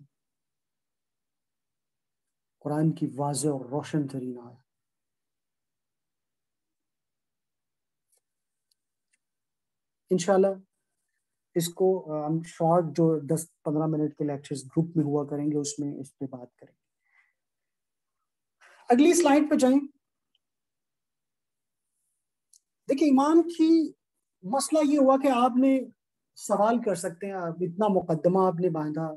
قرآن کی واضح اور روشن ترین آیت۔ انشاءاللہ اس کو ہم شارٹ جو 10-15 منٹ کے لیکچرز گروپ میں ہوا کریں گے، اس میں اس پہ بات کریں گے۔ اگلی سلائیڈ پہ جائیں۔ دیکھیں، امام کی مسئلہ یہ ہوا کہ آپ نے سوال کر سکتے ہیں، اتنا مقدمہ آپ نے باندھا،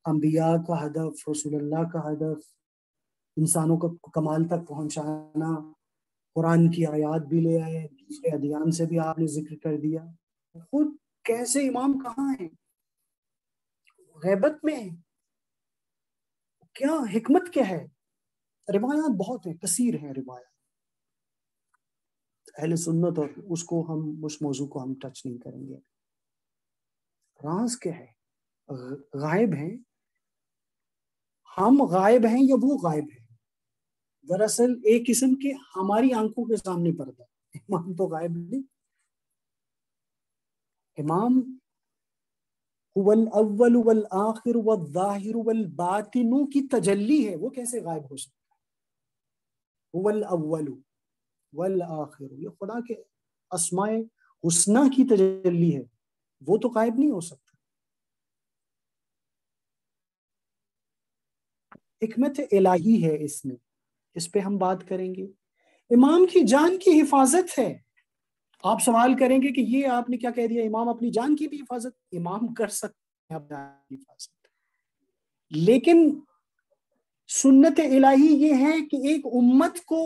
انبیاء کا ہدف، رسول اللہ کا ہدف، انسانوں کو کمال تک پہنچانا، قرآن کی آیات بھی لے آئے، دوسرے ادیان سے بھی آپ نے ذکر کر دیا، خود کیسے امام کہاں ہیں؟ غیبت میں ہے؟ کیا حکمت کیا ہے؟ روایات بہت ہیں، کثیر ہیں روایات، اہل سنت، اور اس موضوع کو ہم ٹچ نہیں کریں گے۔ راز کیا ہے؟ غائب ہیں؟ ہم غائب ہیں یا وہ غائب ہیں؟ دراصل ایک قسم کے ہماری آنکھوں کے سامنے پردہ، امام تو غائب نہیں۔ امام هو الاول والآخر والظاہر والباطن کی تجلی ہے، وہ کیسے غائب ہو سکتا ہے؟ هو الاول والآخر، یہ خدا کے اسماء حسنہ کی تجلی ہے، وہ تو غائب نہیں ہو سکتا۔ حکمت الہی ہے اس پہ ہم بات کریں گے۔ امام کی جان کی حفاظت ہے۔ آپ سوال کریں گے کہ یہ آپ نے کیا کہہ دیا، امام اپنی جان کی بھی حفاظت؟ امام کر سکتے ہیں اپنی جان کی حفاظت، لیکن سنت الہی یہ ہے کہ ایک امت کو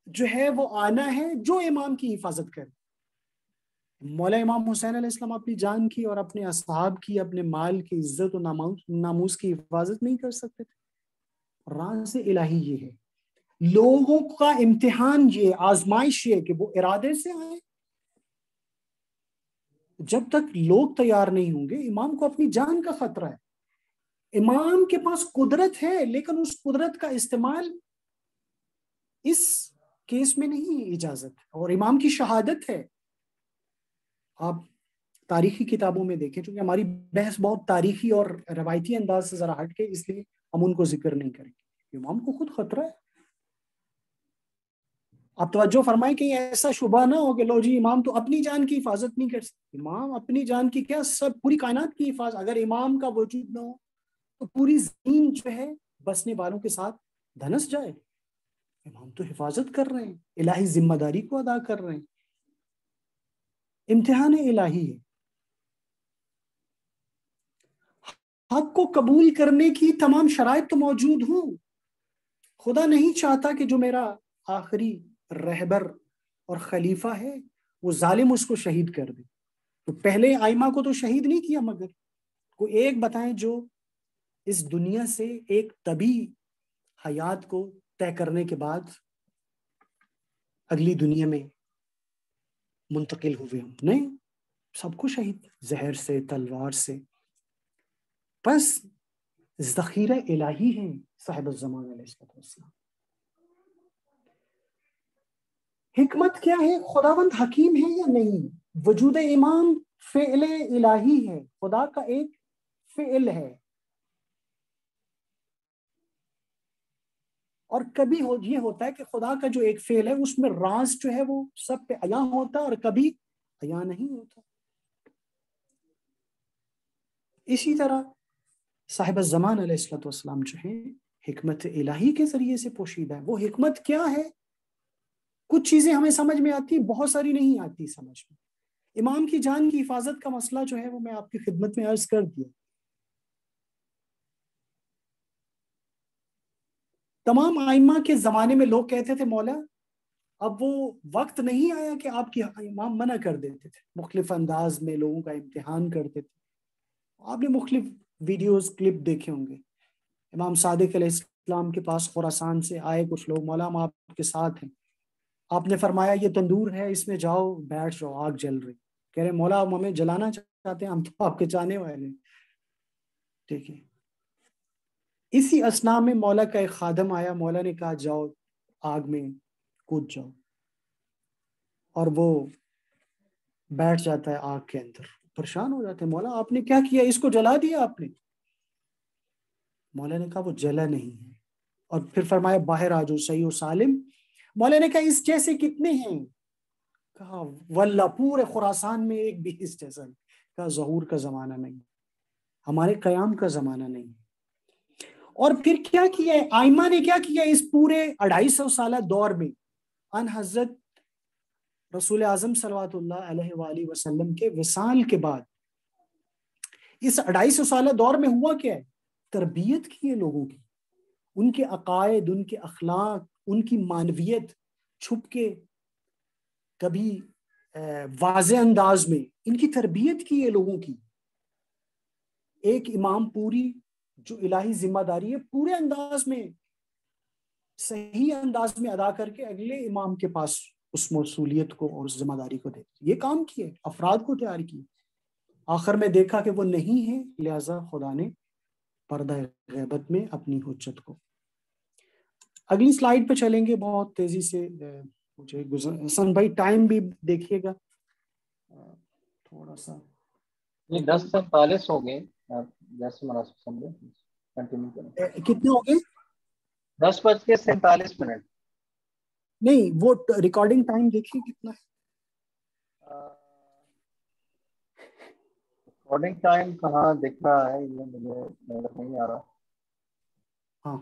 جو ہے وہ آنا ہے جو امام کی حفاظت کرے۔ مولا امام حسین علیہ السلام اپنی جان کی اور اپنے اصحاب کی، اپنے مال کی عزت و ناموس کی حفاظت نہیں کر سکتے تھے۔ راز الہی یہ ہے، لوگوں کا امتحان یہ، آزمائش یہ کہ وہ ارادے سے آئے۔ جب تک لوگ تیار نہیں ہوں گے، امام کو اپنی جان کا خطرہ ہے۔ امام کے پاس قدرت ہے، لیکن اس قدرت کا استعمال اس کیس میں نہیں اجازت، اور امام کی شہادت ہے۔ آپ تاریخی کتابوں میں دیکھیں، چونکہ ہماری بحث بہت تاریخی اور روایتی انداز سے ذرا ہٹ کے، اس لیے ہم ان کو ذکر نہیں کریں گے۔ امام کو خود خطرہ ہے۔ آپ توجہ فرمائیں کہ ایسا شبہ نہ ہو کہ لو جی امام تو اپنی جان کی حفاظت نہیں کر سکتے۔ امام اپنی جان کی کیا، سب پوری کائنات کی حفاظت۔ اگر امام کا وجود نہ ہو تو پوری زمین جو ہے بسنے والوں کے ساتھ دھنس جائے۔ امام تو حفاظت کر رہے ہیں، الہی ذمہ داری کو ادا کر رہے ہیں، امتحان الہی ہے۔ حق کو قبول کرنے کی تمام شرائط تو موجود ہوں۔ خدا نہیں چاہتا کہ جو میرا آخری رہبر اور خلیفہ ہے وہ ظالم اس کو شہید کر دے، تو پہلے آئمہ کو تو شہید نہیں کیا، مگر کوئی ایک بتائیں جو اس دنیا سے ایک طبی حیات کو طے کرنے کے بعد اگلی دنیا میں منتقل ہوئے ہوں؟ نہیں، سب کو شہید، زہر سے، تلوار سے۔ بس ذخیرہ الہی ہیں صاحب الزمان علیہ السلام۔ حکمت کیا ہے؟ خداوند حکیم ہے یا نہیں؟ وجود امام فعل الہی ہے، خدا کا ایک فعل ہے، اور کبھی یہ ہوتا ہے کہ خدا کا جو ایک فعل ہے اس میں راز جو ہے وہ سب پہ عیاں ہوتا ہے اور کبھی عیاں نہیں ہوتا. اسی طرح صاحب الزمان علیہ الصلوۃ والسلام جو ہیں حکمت الہی کے ذریعے سے پوشیدہ ہے. وہ حکمت کیا ہے؟ کچھ چیزیں ہمیں سمجھ میں آتی ہیں، بہت ساری نہیں آتی سمجھ میں. امام کی جان کی حفاظت کا مسئلہ جو ہے وہ میں آپ کی خدمت میں عرض کر دیا. تمام ائمہ کے زمانے میں لوگ کہتے تھے مولا اب وہ وقت نہیں آیا کہ آپ کی امام منع کر دیتے تھے، مختلف انداز میں لوگوں کا امتحان کرتے تھے. آپ نے مختلف ویڈیوز کلپ دیکھے ہوں گے. امام صادق علیہ السلام کے پاس خراسان سے آئے کچھ لوگ، مولا ہم آپ کے ساتھ ہیں. آپ نے فرمایا یہ تندور ہے، اس میں جاؤ بیٹھ جاؤ، آگ جل رہی. کہہ رہے مولا ہم ہمیں جلانا چاہتے ہیں، ہم تو آپ کے چاہنے والے ہیں. ٹھیک ہے. اسی اسنا میں مولا کا ایک خادم آیا، مولا نے کہا جاؤ آگ میں کود جاؤ، اور وہ بیٹھ جاتا ہے آگ کے اندر. پریشان ہو جاتے ہیں، مولا آپ نے کیا کیا، اس کو جلا دیا آپ نے؟ مولا نے کہا وہ جلا نہیں ہے. اور پھر فرمایا باہر آ جاؤ صحیح و سالم. مولا نے کہا اس جیسے کتنے ہیں؟ کہا واللہ پورے خراسان میں ایک بھی اس جیسا نہیں. کہا ظہور کا زمانہ نہیں، ہمارے قیام کا زمانہ نہیں. اور پھر کیا کیا ہے آئمہ نے، کیا کیا اس پورے 250 سالہ دور میں؟ ان حضرت رسول اعظم صلوات اللہ علیہ وآلہ وسلم کے وصال کے بعد اس 250 سالہ دور میں ہوا کیا ہے؟ تربیت کی ہے لوگوں کی، ان کے عقائد، ان کے اخلاق، ان کی معنویت چھپ کے کبھی واضح انداز میں ان کی تربیت کی ہے لوگوں کی. ایک امام پوری جو الہی ذمہ داری ہے پورے انداز میں صحیح انداز میں ادا کر کے اگلے امام کے پاس اس موصولیت کو اور اس ذمہ داری کو دیتے. یہ کام کیے، افراد کو تیار کیے. آخر میں دیکھا کہ وہ نہیں ہے، لہذا خدا نے پردہ غیبت میں اپنی حجت کو. اگلی سلائیڈ پہ چلیں گے بہت تیزی سے. مجھے حسن بھائی ٹائم بھی دیکھیے گا تھوڑا سا. 10:47 ہو گئے، آپ جیسے مناسب سمجھیں کنٹینیو کریں. کتنے ہو گئے؟ 10:47. نہیں وہ ریکارڈنگ ٹائم دیکھیے کتنا ہے. ریکارڈنگ ٹائم کہاں دکھ رہا ہے، یہ مجھے نظر نہیں آ رہا. ہاں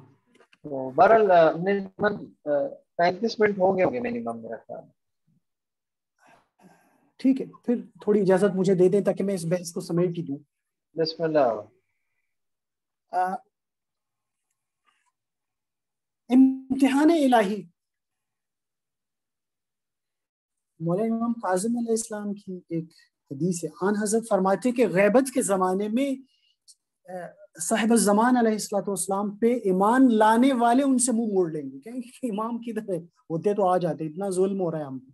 تو بہرحال 35 منٹ ہو گئے ہوں گے منیمم میرا خیال. ٹھیک ہے، پھر تھوڑی اجازت مجھے دے دیں تاکہ میں اس بحث کو سمیٹ ہی دوں. بسم اللہ. امتحان الہی مولانا امام کاظم علیہ السلام کی ایک حدیث ہے. آن حضرت فرماتے کہ غیبت کے زمانے میں صاحب الزمان علیہ الصلوۃ والسلام پہ ایمان لانے والے ان سے منہ موڑ لیں گے. کہیں کہ امام کدھر ہے، ہوتے تو آ جاتے، اتنا ظلم ہو رہا ہے ہم پہ،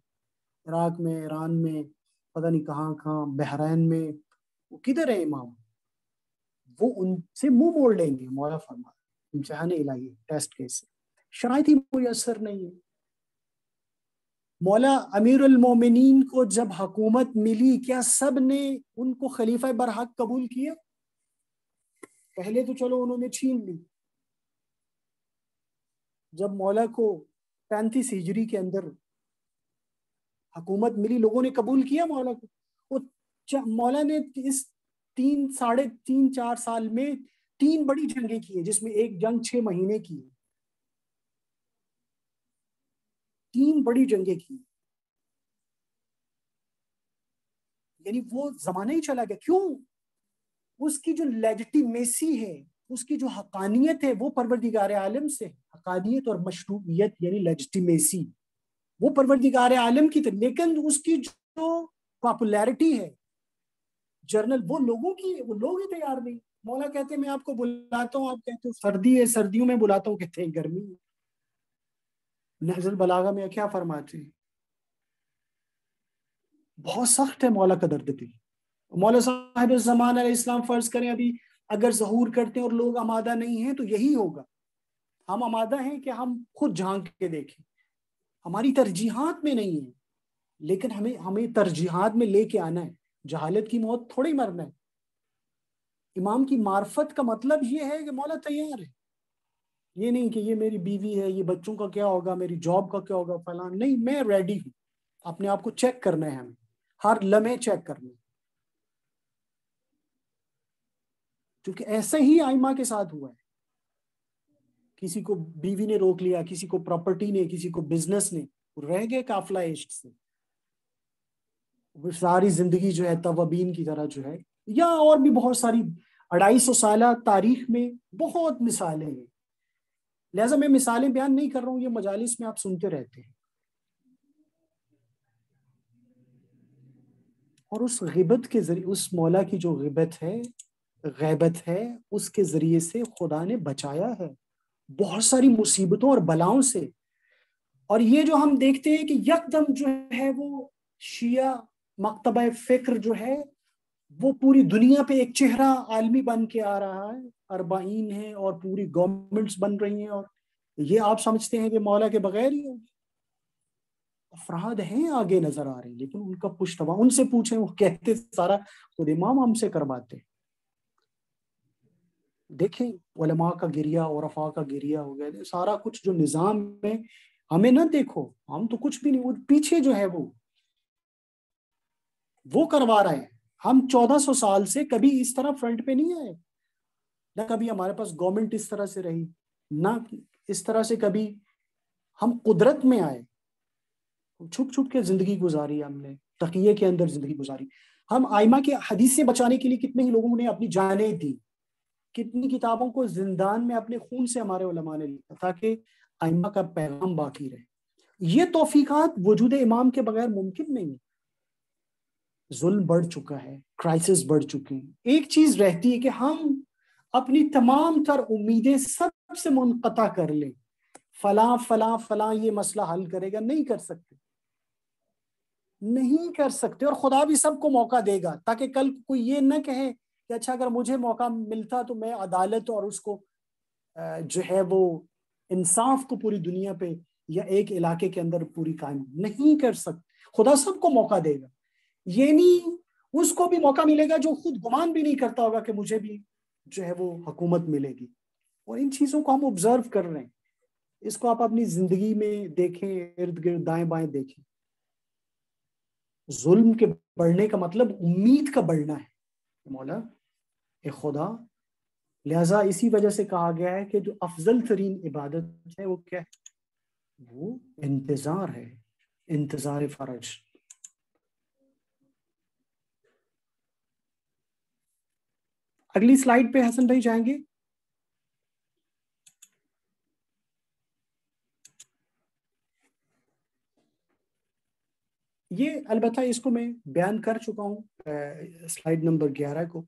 عراق میں، ایران میں، پتہ نہیں کہاں کہاں، بحرین میں، وہ کدھر ہے امام؟ وہ ان سے منہ موڑ لیں گے. مولا فرما امتحان الہی ٹیسٹ کیس شرائط ہی میسر نہیں ہے. مولا امیر المومنین کو جب حکومت ملی کیا سب نے ان کو خلیفہ برحق قبول کیا؟ پہلے تو چلو انہوں نے چھین لی. جب مولا کو 35 ہجری کے اندر حکومت ملی، لوگوں نے قبول کیا مولا کو. مولا نے اس 3.5-4 سال میں 3 بڑی جنگیں کی ہیں، جس میں ایک جنگ 6 مہینے کی ہے. 3 بڑی جنگیں کی، یعنی وہ زمانہ ہی چلا گیا. کیوں؟ اس کی جو لیجٹیمیسی ہے، اس کی جو حقانیت ہے وہ پروردگار عالم سے. حقانیت اور مشروعیت یعنی لیجٹیمیسی وہ پروردگار عالم کی تھی، لیکن اس کی جو پاپولیرٹی ہے جرنل وہ لوگوں کی، وہ لوگ ہی تیار نہیں. مولا کہتے ہیں میں آپ کو بلاتا ہوں، آپ کہتے ہو سردی ہے، سردیوں میں بلاتا ہوں، کہتے ہیں گرمی ہے. نہج البلاغہ میں کیا فرماتے ہیں؟ بہت سخت ہے مولا کا درد دل. مولا صاحب الزمان علیہ السلام فرض کریں ابھی اگر ظہور کرتے ہیں اور لوگ آمادہ نہیں ہیں تو یہی ہوگا. ہم آمادہ ہیں کہ ہم خود جھانک کے دیکھیں، ہماری ترجیحات میں نہیں ہے، لیکن ہمیں ترجیحات میں لے کے آنا ہے. جہالت کی موت تھوڑی مرنا ہے. امام کی معرفت کا مطلب یہ ہے کہ مولا تیار ہے، یہ نہیں کہ یہ میری بیوی ہے، یہ بچوں کا کیا ہوگا، میری جاب کا کیا ہوگا، فلاں نہیں، میں ریڈی ہوں. اپنے آپ کو چیک کرنا ہے، ہمیں ہر لمحے چیک کرنا ہے. کیونکہ ایسا ہی آئمہ کے ساتھ ہوا ہے. کسی کو بیوی نے روک لیا، کسی کو پراپرٹی نے، کسی کو بزنس نے، رہ گئے قافلہ عشق سے. وہ ساری زندگی جو ہے توابین کی طرح جو ہے. یا اور بھی بہت ساری 250 سالہ تاریخ میں بہت مثالیں ہیں. لہٰذا میں مثالیں بیان نہیں کر رہا ہوں، یہ مجالس میں آپ سنتے رہتے ہیں. اور اس غیبت کے ذریعے، اس مولا کی جو غیبت ہے، اس کے ذریعے سے خدا نے بچایا ہے بہت ساری مصیبتوں اور بلاؤں سے. اور یہ جو ہم دیکھتے ہیں کہ یکدم جو ہے وہ شیعہ مکتبہ فکر جو ہے وہ پوری دنیا پہ ایک چہرہ عالمی بن کے آ رہا ہے. 40 ہیں اور پوری گورنمنٹس بن رہی ہیں، اور یہ آپ سمجھتے ہیں کہ مولا کے بغیر ہی ہوگی. افراد ہیں آگے نظر آ رہے ہیں، لیکن ان کا پشتوا ان سے پوچھیں، وہ کہتے سارا خود امام ہم سے کرواتے. دیکھیں علماء کا گریہ، عرفاء کا گریہ ہو گیا، سارا کچھ جو نظام ہے. ہمیں نہ دیکھو، ہم تو کچھ بھی نہیں، وہ پیچھے جو ہے وہ کروا رہے ہیں. ہم 1400 سال سے کبھی اس طرح فرنٹ پہ نہیں آئے، نہ کبھی ہمارے پاس گورنمنٹ اس طرح سے رہی، نہ اس طرح سے کبھی ہم قدرت میں آئے. چھپ چھپ کے زندگی گزاری، ہم نے تقیے کے اندر زندگی گزاری. ہم آئمہ کے حدیث سے بچانے کے لیے کتنے ہی لوگوں نے اپنی جانیں دی، کتنی کتابوں کو زندان میں اپنے خون سے ہمارے علماء نے لکھا تاکہ آئمہ کا پیغام باقی رہے. یہ توفیقات وجود امام کے بغیر ممکن نہیں ہے. ظلم بڑھ چکا ہے، کرائسس بڑھ چکے ہیں. ایک چیز رہتی ہے کہ ہم اپنی تمام تر امیدیں سب سے منقطع کر لیں، فلاں فلاں فلاں یہ مسئلہ حل کرے گا. نہیں کر سکتے، نہیں کر سکتے. اور خدا بھی سب کو موقع دے گا تاکہ کل کوئی یہ نہ کہے کہ اچھا اگر مجھے موقع ملتا تو میں عدالت اور اس کو جو ہے وہ انصاف کو پوری دنیا پہ یا ایک علاقے کے اندر پوری قائم نہیں کر سکتے. خدا سب کو موقع دے گا. یہ نہیں اس کو بھی موقع ملے گا جو خود گمان بھی نہیں کرتا ہوگا کہ مجھے بھی جو ہے وہ حکومت ملے گی. اور ان چیزوں کو ہم آبزرو کر رہے ہیں. اس کو آپ اپنی زندگی میں دیکھیں، ارد گرد دائیں بائیں دیکھیں. ظلم کے بڑھنے کا مطلب امید کا بڑھنا ہے مولا اے خدا. لہذا اسی وجہ سے کہا گیا ہے کہ جو افضل ترین عبادت ہے وہ کیا ہے؟ وہ انتظار ہے، انتظار فرج. اگلی سلائیڈ پہ حسن بھائی جائیں گے. یہ البتہ اس کو میں بیان کر چکا ہوں سلائیڈ نمبر 11 کو.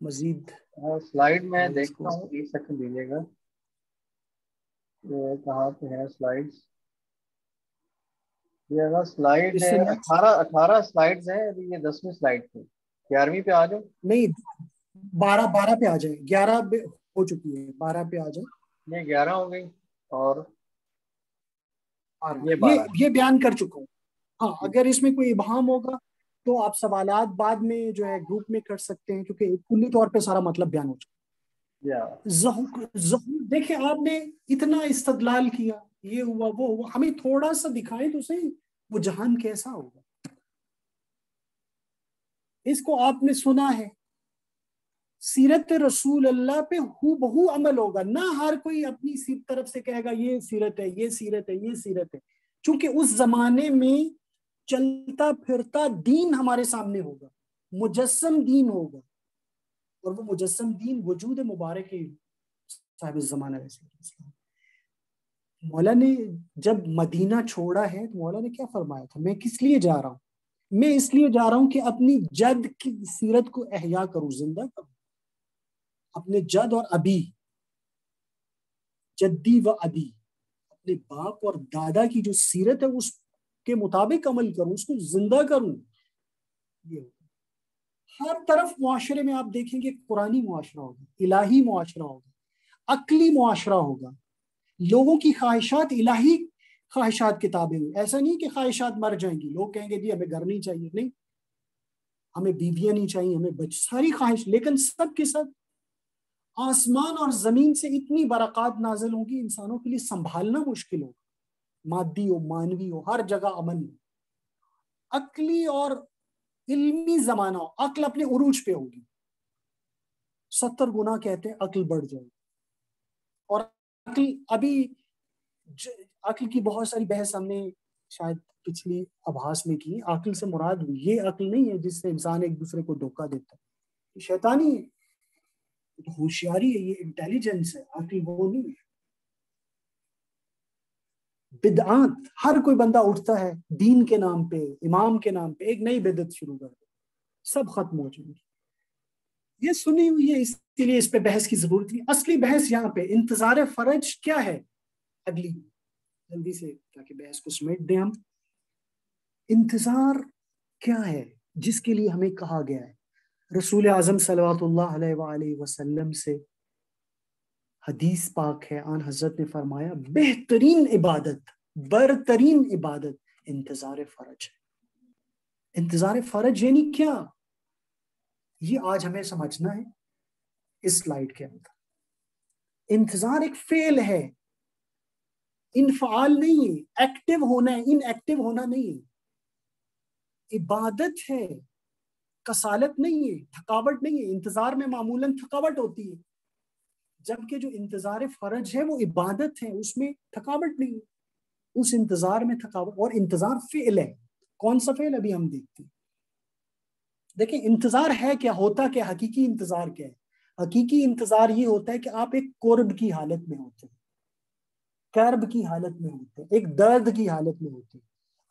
مزید سلائیڈ میں دیکھتا ہوں، 1 سیکنڈ دیجیے گا. کہاں پہ ہے سلائیڈز؟ یہ سلائیڈ 18 سلائیڈز ہیں. ابھی یہ 10ویں سلائیڈ تھی. 11ویں پہ آ جاؤ. نہیں 12 پہ آ جائیں. 11 ہو چکی ہے، 12 پہ آ جائیں. یہ 11 ہو گئی اور یہ بیان کر چکا ہوں. ہاں اگر اس میں کوئی ابہام ہوگا تو آپ سوالات بعد میں جو ہے گروپ میں کر سکتے ہیں، کیونکہ کلی طور پہ سارا مطلب بیان ہو چکا. دیکھیں آپ نے اتنا استدلال کیا، یہ ہوا وہ ہوا، ہمیں تھوڑا سا دکھائیں تو صحیح وہ جہان کیسا ہوگا. اس کو آپ نے سنا ہے، سیرت رسول اللہ پہ ہو بہو عمل ہوگا. نہ ہر کوئی اپنی طرف سے کہے گا یہ سیرت ہے، یہ سیرت ہے، یہ سیرت ہے. چونکہ اس زمانے میں چلتا پھرتا دین ہمارے سامنے ہوگا، مجسم دین ہوگا، اور وہ مجسم دین وجود مبارک صاحب الزمانہ رسول اللہ. مولا نے جب مدینہ چھوڑا ہے تو مولا نے کیا فرمایا تھا؟ میں کس لیے جا رہا ہوں؟ میں اس لیے جا رہا ہوں کہ اپنی جد کی سیرت کو احیا کروں، زندہ کروں. اپنے جد اور ابی، جدی و ابی، اپنے باپ اور دادا کی جو سیرت ہے اس کے مطابق عمل کروں، اس کو زندہ کروں. یہ ہر طرف معاشرے میں آپ دیکھیں گے قرآنی معاشرہ ہوگا، الہی معاشرہ ہوگا، عقلی معاشرہ ہوگا. لوگوں کی خواہشات الہی خواہشات کے تابع ہوئی. ایسا نہیں کہ خواہشات مر جائیں گی. لوگ کہیں گے جی ہمیں گھر نہیں چاہیے، نہیں، ہمیں بیویاں نہیں چاہیے، ہمیں ساری خواہش، لیکن سب کے ساتھ آسمان اور زمین سے اتنی برکات نازل ہوگی، انسانوں کے لیے سنبھالنا مشکل ہوگا، مادی ہو مانوی ہو، ہر جگہ امن ہو، عقلی اور علمی زمانہ ہو، عقل اپنے عروج پہ ہوگی، 70 گنا کہتے ہیں عقل بڑھ جائے، اور عقل ابھی عقل کی بہت ساری بحث ہم نے شاید پچھلی ابحاث میں کی. عقل سے مراد یہ عقل نہیں ہے جس سے انسان ایک دوسرے کو دھوکہ دیتا ہے، یہ شیطانی ہے، یہ تو ہوشیاری ہے، یہ انٹیلیجنس ہے، عقل وہ نہیں ہے. بدعات، ہر کوئی بندہ اٹھتا ہے دین کے نام پہ، امام کے نام پہ ایک نئی بدعت شروع کر دے، سب ختم ہو جائیں گی. یہ سنی ہوئی ہے، اس لیے اس پہ بحث کی ضرورت نہیں. اصلی بحث یہاں پہ انتظار فرج کیا ہے. اگلی جلدی سے تاکہ بحث کو سمیٹ دیں ہم. انتظار کیا ہے جس کے لیے ہمیں کہا گیا ہے. رسول اعظم صلوات اللہ علیہ وآلہ وسلم سے حدیث پاک ہے، آن حضرت نے فرمایا بہترین عبادت، برترین عبادت انتظار فرج ہے. انتظار فرج یعنی کیا، یہ آج ہمیں سمجھنا ہے اس سلائیڈ کے اندر. انتظار ایک فعل ہے، انفعال نہیں ہے، ایکٹیو ہونا ہے، ان ایکٹیو ہونا نہیں ہے. عبادت ہے، کسالت نہیں ہے، تھکاوٹ نہیں ہے. انتظار میں معمولاً تھکاوٹ ہوتی ہے، جبکہ جو انتظار فرج ہے وہ عبادت ہے، اس میں تھکاوٹ نہیں ہے. اس انتظار میں تھکاوٹ، اور انتظار فعل ہے. کون سا فعل ابھی ہم دیکھتے ہیں. دیکھیں انتظار ہے کیا، ہوتا کیا، حقیقی انتظار کیا ہے. حقیقی انتظار یہ ہوتا ہے کہ آپ ایک قرب کی حالت میں ہوتے ہیں، کرب کی حالت میں ہوتے ہیں، ایک درد کی حالت میں ہوتے ہیں.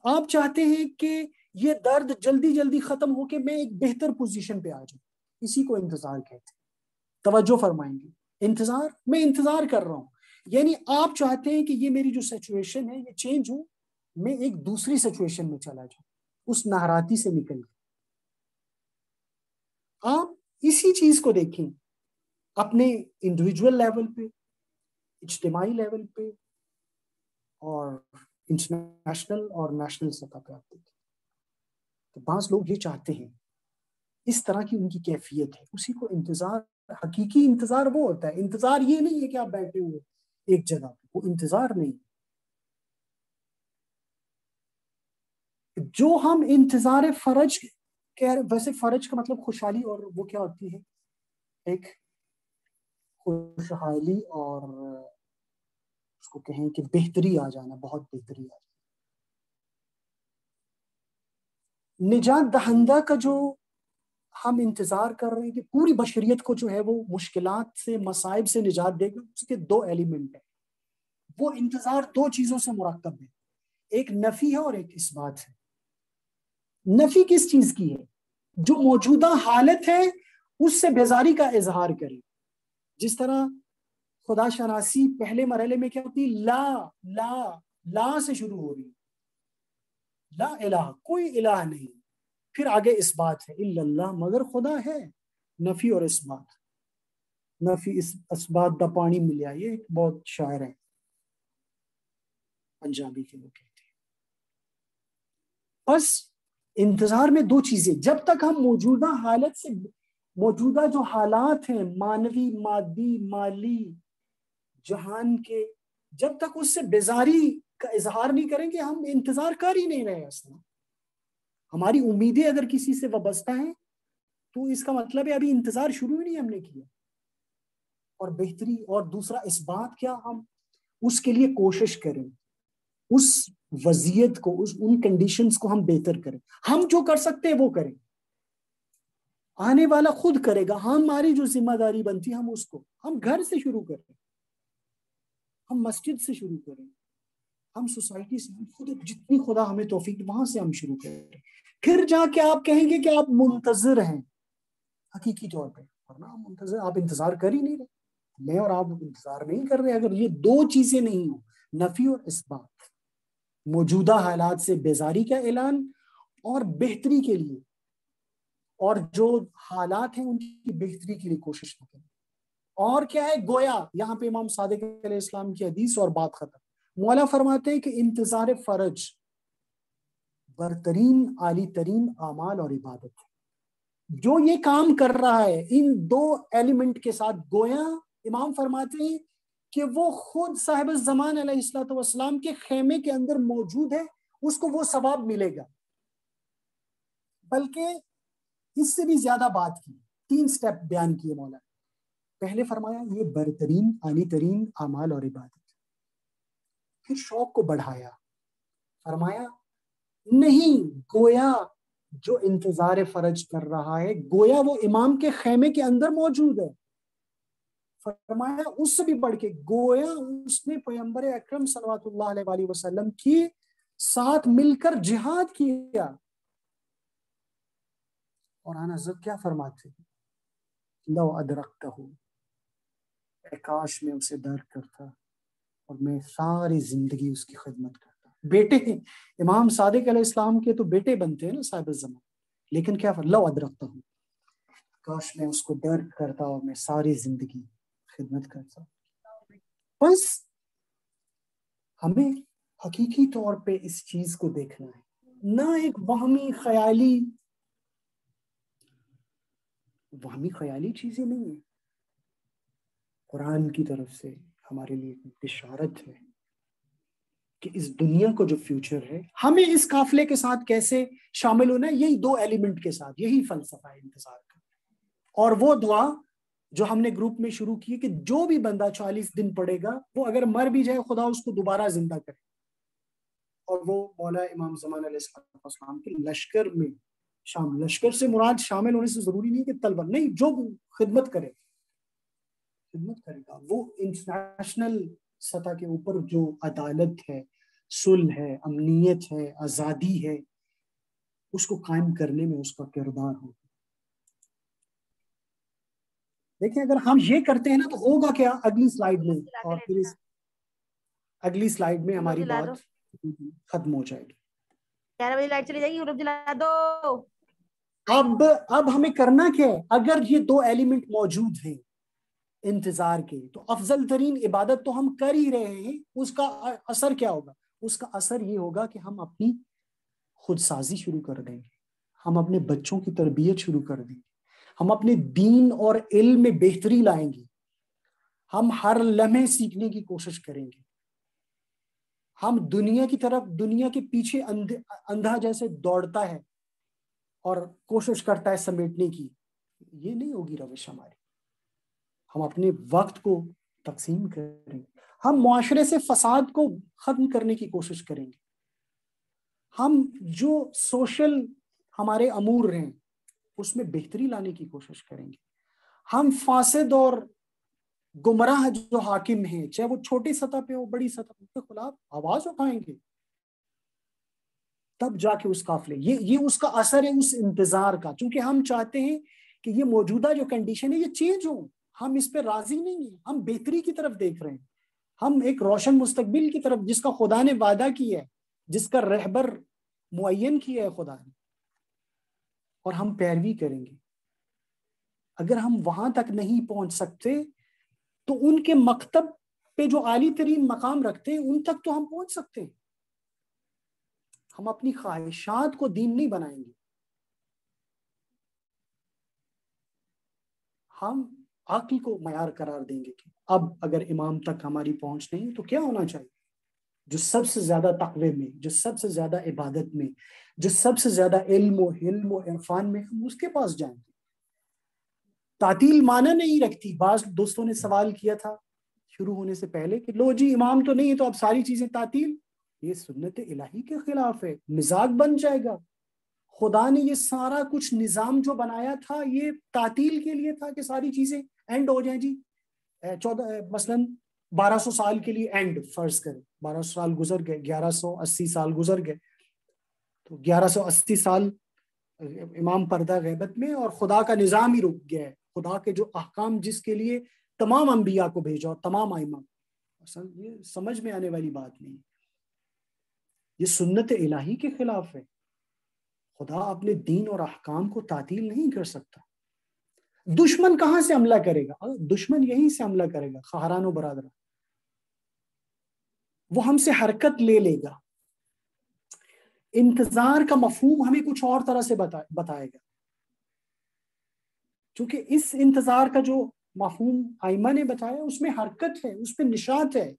آپ چاہتے ہیں کہ یہ درد جلدی جلدی ختم ہو کے میں ایک بہتر پوزیشن پہ آ جاؤں، اسی کو انتظار کہتے ہیں. توجہ فرمائیں گے. انتظار، میں انتظار کر رہا ہوں، یعنی آپ چاہتے ہیں کہ یہ میری جو سچویشن ہے یہ چینج ہو، میں ایک دوسری سچویشن میں چلا جاؤں، اس ناراضی سے نکل گیا. آپ اسی چیز کو دیکھیں اپنے انڈیویجول لیول پہ، اجتماعی لیول پہ، اور انٹرنیشنل اور نیشنل سطح پہ. آپ دیکھیں تو بعض لوگ یہ چاہتے ہیں، اس طرح کی ان کی کیفیت ہے، اسی کو انتظار. حقیقی انتظار وہ ہوتا ہے، انتظار یہ نہیں ہے کہ آپ بیٹھے ہوئے ایک جگہ پہ، وہ انتظار نہیں. جو ہم انتظار فرج ویسے فرج کا مطلب خوشحالی، اور وہ کیا ہوتی ہے، ایک خوشحالی اور اس کو کہیں کہ بہتری آ جانا، بہت بہتری آ جانا. نجات دہندہ کا جو ہم انتظار کر رہے ہیں کہ پوری بشریت کو جو ہے وہ مشکلات سے، مصائب سے نجات دے گا، اس کے 2 ایلیمنٹ ہیں. وہ انتظار 2 چیزوں سے مرکب ہے، ایک نفی ہے اور ایک اثبات ہے. نفی کس چیز کی ہے، جو موجودہ حالت ہے اس سے بیزاری کا اظہار کرے. جس طرح خدا شناسی پہلے مرحلے میں کیا ہوتی، لا لا لا سے شروع ہو رہی، لا الہ، کوئی الہ نہیں. پھر آگے اثبات ہے، الا اللہ، مگر خدا ہے. نفی اور اثبات. نفی اثبات دا پانی ملیا، یہ ایک بہت شاعر ہے پنجابی کے لوگ کہتے ہیں. بس انتظار میں 2 چیزیں، جب تک ہم موجودہ حالت سے، موجودہ جو حالات ہیں مانوی، مادی، مالی، جہان کے، جب تک اس سے بیزاری کا اظہار نہیں کریں گے ہم انتظار کر ہی نہیں رہے. اصلا ہماری امیدیں اگر کسی سے وابستہ ہیں تو اس کا مطلب ہے ابھی انتظار شروع ہی نہیں ہم نے کیا. اور بہتری اور دوسرا اثبات کیا، ہم اس کے لیے کوشش کریں، اس وضعیت کو، ان کنڈیشنز کو ہم بہتر کریں. ہم جو کر سکتے ہیں وہ کریں، آنے والا خود کرے گا. ہماری جو ذمہ داری بنتی ہے ہم اس کو، ہم گھر سے شروع کریں، ہم مسجد سے شروع کریں، ہم سوسائٹی سے، خود جتنی خدا ہمیں توفیق وہاں سے ہم شروع کریں. پھر جا کے آپ کہیں گے کہ آپ منتظر ہیں حقیقی طور پہ، ورنہ آپ منتظر، آپ انتظار کر ہی نہیں رہے. میں اور آپ انتظار نہیں کر رہے. اگر یہ 2 چیزیں نہیں ہوں، نفی اور اثبات، موجودہ حالات سے بیزاری کا اعلان اور بہتری کے لیے، اور جو حالات ہیں ان کی بہتری کے لیے کوشش نہ کریں. اور کیا ہے، گویا یہاں پہ امام صادق علیہ السلام کی حدیث اور بات ختم. مولا فرماتے ہیں کہ انتظار فرج برترین، عالی ترین اعمال اور عبادت ہے. جو یہ کام کر رہا ہے ان دو ایلیمنٹ کے ساتھ، گویا امام فرماتے ہیں کہ وہ خود صاحب الزمان علیہ الصلوۃ والسلام کے خیمے کے اندر موجود ہے، اس کو وہ ثواب ملے گا۔ بلکہ اس سے بھی زیادہ بات کی، 3 سٹیپ بیان کیے مولا۔ پہلے فرمایا یہ برترین عالی ترین اعمال اور عبادت، پھر شوق کو بڑھایا، فرمایا نہیں، گویا جو انتظار فرج کر رہا ہے گویا وہ امام کے خیمے کے اندر موجود ہے۔ فرمایا اس سے بھی بڑھ کے گویا اس نے پیغمبر اکرم صلی اللہ علیہ وسلم کی ساتھ مل کر جہاد کیا۔ اور آنا حضرت کیا فرماتے ہیں؟ لو ادرکتہ، کاش میں اسے درک کرتا اور میں ساری زندگی اس کی خدمت کرتا۔ بیٹے ہیں امام صادق علیہ السلام کے، تو بیٹے بنتے ہیں نا صاحب الزمان، لیکن کیا لو ادرکتہ، کاش میں اس کو درک کرتا اور میں ساری زندگی خدمت کرتا۔ بس ہمیں حقیقی طور پہ اس چیز کو دیکھنا ہے، نہ ایک وہمی خیالی چیزیں نہیں ہیں۔ قرآن کی طرف سے ہمارے لیے بشارت ہے کہ اس دنیا کو جو فیوچر ہے، ہمیں اس قافلے کے ساتھ کیسے شامل ہونا ہے، یہی 2 ایلیمنٹ کے ساتھ، یہی فلسفہ ہے انتظار کا۔ اور وہ دعا جو ہم نے گروپ میں شروع کی کہ جو بھی بندہ 40 دن پڑے گا، وہ اگر مر بھی جائے خدا اس کو دوبارہ زندہ کرے۔ اور وہ مولا امام زمان علیہ السلام کے لشکر میں شامل، لشکر سے مراد شامل ہونے سے ضروری نہیں کہ طلبہ، نہیں، جو خدمت کرے گا، وہ انٹرنیشنل سطح کے اوپر جو عدالت ہے، صلح ہے، امنیت ہے، آزادی ہے، اس کو قائم کرنے میں اس کا کردار ہو۔ دیکھیں اگر ہم یہ کرتے ہیں نا تو ہوگا کیا، اگلی سلائیڈ میں، اور پھر اگلی سلائیڈ میں ہماری بات ختم ہو جائے گی۔ 11 بجے لائٹ چلی جائے گی، گروپ جلا دو۔ اب ہمیں کرنا کیا ہے؟ اگر یہ 2 ایلیمنٹ موجود ہیں انتظار کے، تو افضل ترین عبادت تو ہم کر ہی رہے ہیں، اس کا اثر کیا ہوگا؟ اس کا اثر یہ ہوگا کہ ہم اپنی خود سازی شروع کر دیں گے، ہم اپنے بچوں کی تربیت شروع کر دیں گے، ہم اپنے دین اور علم میں بہتری لائیں گے، ہم ہر لمحے سیکھنے کی کوشش کریں گے، ہم دنیا کی طرف، دنیا کے پیچھے اندھا جیسے دوڑتا ہے اور کوشش کرتا ہے سمیٹنے کی، یہ نہیں ہوگی روش ہماری۔ ہم اپنے وقت کو تقسیم کریں گے، ہم معاشرے سے فساد کو ختم کرنے کی کوشش کریں گے، ہم جو سوشل ہمارے امور ہیں اس میں بہتری لانے کی کوشش کریں گے، ہم فاسد اور گمراہ جو حاکم ہیں، چاہے وہ چھوٹی سطح پہ ہو بڑی سطح پہ، کے خلاف آواز اٹھائیں گے، تب جا کے اس قافلے، یہ اس کا اثر ہے اس انتظار کا۔ چونکہ ہم چاہتے ہیں کہ یہ موجودہ جو کنڈیشن ہے یہ چینج ہو، ہم اس پہ راضی نہیں ہیں، ہم بہتری کی طرف دیکھ رہے ہیں، ہم ایک روشن مستقبل کی طرف جس کا خدا نے وعدہ کیا ہے، جس کا رہبر معین کیا ہے خدا نے، اور ہم پیروی کریں گے۔ اگر ہم وہاں تک نہیں پہنچ سکتے تو ان کے مکتب پہ جو عالی ترین مقام رکھتے ہیں ان تک تو ہم پہنچ سکتے ہیں۔ ہم اپنی خواہشات کو دین نہیں بنائیں گے، ہم عقل کو معیار قرار دیں گے کہ اب اگر امام تک ہماری پہنچ نہیں تو کیا ہونا چاہیے۔ جو سب سے زیادہ تقوی میں، جو سب سے زیادہ عبادت میں، جو سب سے زیادہ علم و عرفان میں، ہم اس کے پاس جائیں گے۔ تعطیل معنی نہیں رکھتی۔ بعض دوستوں نے سوال کیا تھا شروع ہونے سے پہلے کہ لو جی امام تو نہیں ہے تو اب ساری چیزیں تعطیل، یہ سنت الہی کے خلاف ہے، مزاج بن جائے گا۔ خدا نے یہ سارا کچھ نظام جو بنایا تھا یہ تعطیل کے لیے تھا کہ ساری چیزیں اینڈ ہو جائیں جی۔ 1200 سال کے لیے اینڈ فرض کریں، 1200 سال گزر گئے، 1180 سال گزر گئے، تو 1180 سال امام پردہ غیبت میں اور خدا کا نظام ہی رک گیا ہے۔ خدا کے جو احکام جس کے لیے تمام انبیاء کو بھیجا اور تمام ائمہ، یہ سمجھ میں آنے والی بات نہیں، یہ سنت الہی کے خلاف ہے۔ خدا اپنے دین اور احکام کو تعطیل نہیں کر سکتا۔ دشمن کہاں سے حملہ کرے گا؟ دشمن یہیں سے حملہ کرے گا، خواہران و برادران، وہ ہم سے حرکت لے لے گا۔ انتظار کا مفہوم ہمیں کچھ اور طرح سے بتائے گا۔ چونکہ اس انتظار کا جو مفہوم آئمہ نے بتایا اس میں حرکت ہے، اس میں نشاط ہے،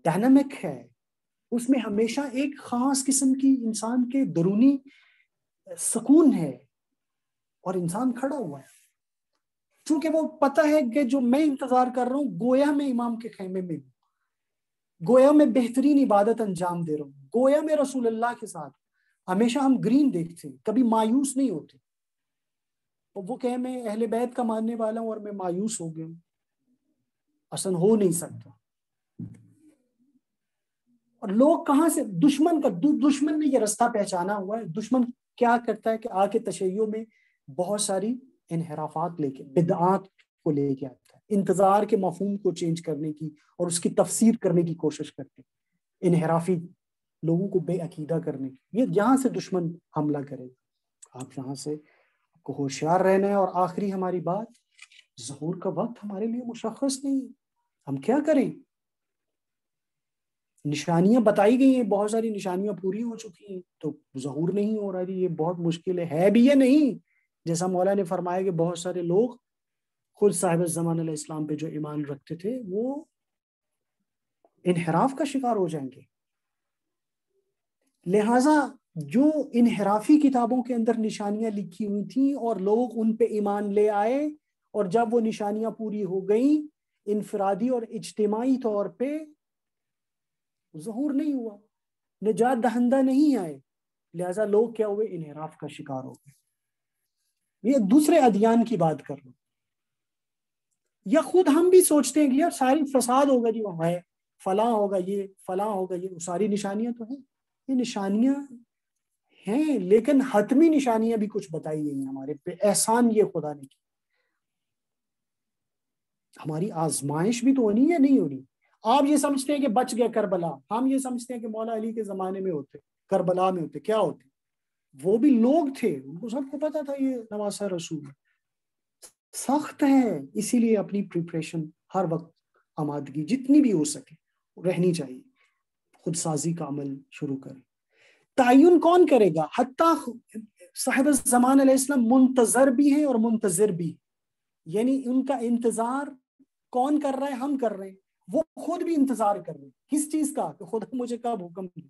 ڈائنامک ہے، اس میں ہمیشہ ایک خاص قسم کی انسان کے درونی سکون ہے، اور انسان کھڑا ہوا ہے چونکہ وہ پتہ ہے کہ جو میں انتظار کر رہا ہوں گویا میں امام کے خیمے میں ہوں، گویا میں بہترین عبادت انجام دے رہا ہوں، گویا میں رسول اللہ کے ساتھ۔ ہمیشہ ہم گرین دیکھتے ہیں، کبھی مایوس نہیں ہوتے، اور وہ کہ میں اہل بیت کا ماننے والا ہوں اور میں مایوس ہو گیا ہوں، اصلا ہو نہیں سکتا۔ اور لوگ کہاں سے دشمن نے یہ رستہ پہچانا ہوا ہے۔ دشمن کیا کرتا ہے کہ آ کے تشیعوں میں بہت ساری انحرافات لے کے، بدعات کو لے کے آتا ہے، انتظار کے مفہوم کو چینج کرنے کی اور اس کی تفسیر کرنے کی کوشش کرتے ہیں، انحرافی لوگوں کو بے عقیدہ کرنے کی۔ یہ یہاں سے دشمن حملہ کرے گا، آپ یہاں سے کو ہوشیار رہنا ہے۔ اور آخری ہماری بات، ظہور کا وقت ہمارے لیے مشخص نہیں، ہم کیا کریں؟ نشانیاں بتائی گئی ہیں، بہت ساری نشانیاں پوری ہو چکی ہیں، تو ظہور نہیں ہو رہا، یہ بہت مشکل ہے بھی یا نہیں؟ جیسا مولا نے فرمایا کہ بہت سارے لوگ خود صاحب الزمان علیہ السلام پہ جو ایمان رکھتے تھے وہ انحراف کا شکار ہو جائیں گے۔ لہٰذا جو انحرافی کتابوں کے اندر نشانیاں لکھی ہوئی تھیں اور لوگ ان پہ ایمان لے آئے، اور جب وہ نشانیاں پوری ہو گئیں انفرادی اور اجتماعی طور پہ ظہور نہیں ہوا، نجات دہندہ نہیں آئے، لہٰذا لوگ کیا ہوئے؟ انحراف کا شکار ہو گئے۔ یہ دوسرے ادیان کی بات کر رہا ہوں، یا خود ہم بھی سوچتے ہیں کہ یار ساری فساد ہوگا جی، وہ ہے فلاں ہوگا، یہ فلاں ہوگا، یہ ساری نشانیاں تو ہیں، یہ نشانیاں ہیں لیکن حتمی نشانیاں بھی کچھ بتائی گئی ہیں ہمارے پہ، احسان یہ خدا نے کی، ہماری آزمائش بھی تو ہونی ہے نہیں ہونی۔ آپ یہ سمجھتے ہیں کہ بچ گئے کربلا، ہم یہ سمجھتے ہیں کہ مولا علی کے زمانے میں ہوتے، کربلا میں ہوتے، کیا ہوتے؟ وہ بھی لوگ تھے، ان کو سب کو پتا تھا یہ نواسہ رسول ہے۔ سخت ہے، اسی لیے اپنی پریپریشن ہر وقت آمادگی جتنی بھی ہو سکے رہنی چاہیے، خود سازی کا عمل شروع کریں۔ تعین کون کرے گا؟ حتیٰ صاحب الزمان علیہ السلام منتظر بھی ہیں اور منتظر بھی، یعنی ان کا انتظار کون کر رہا ہے؟ ہم کر رہے ہیں، وہ خود بھی انتظار کر رہے ہیں۔ کس چیز کا؟ کہ خدا مجھے کب حکم دے،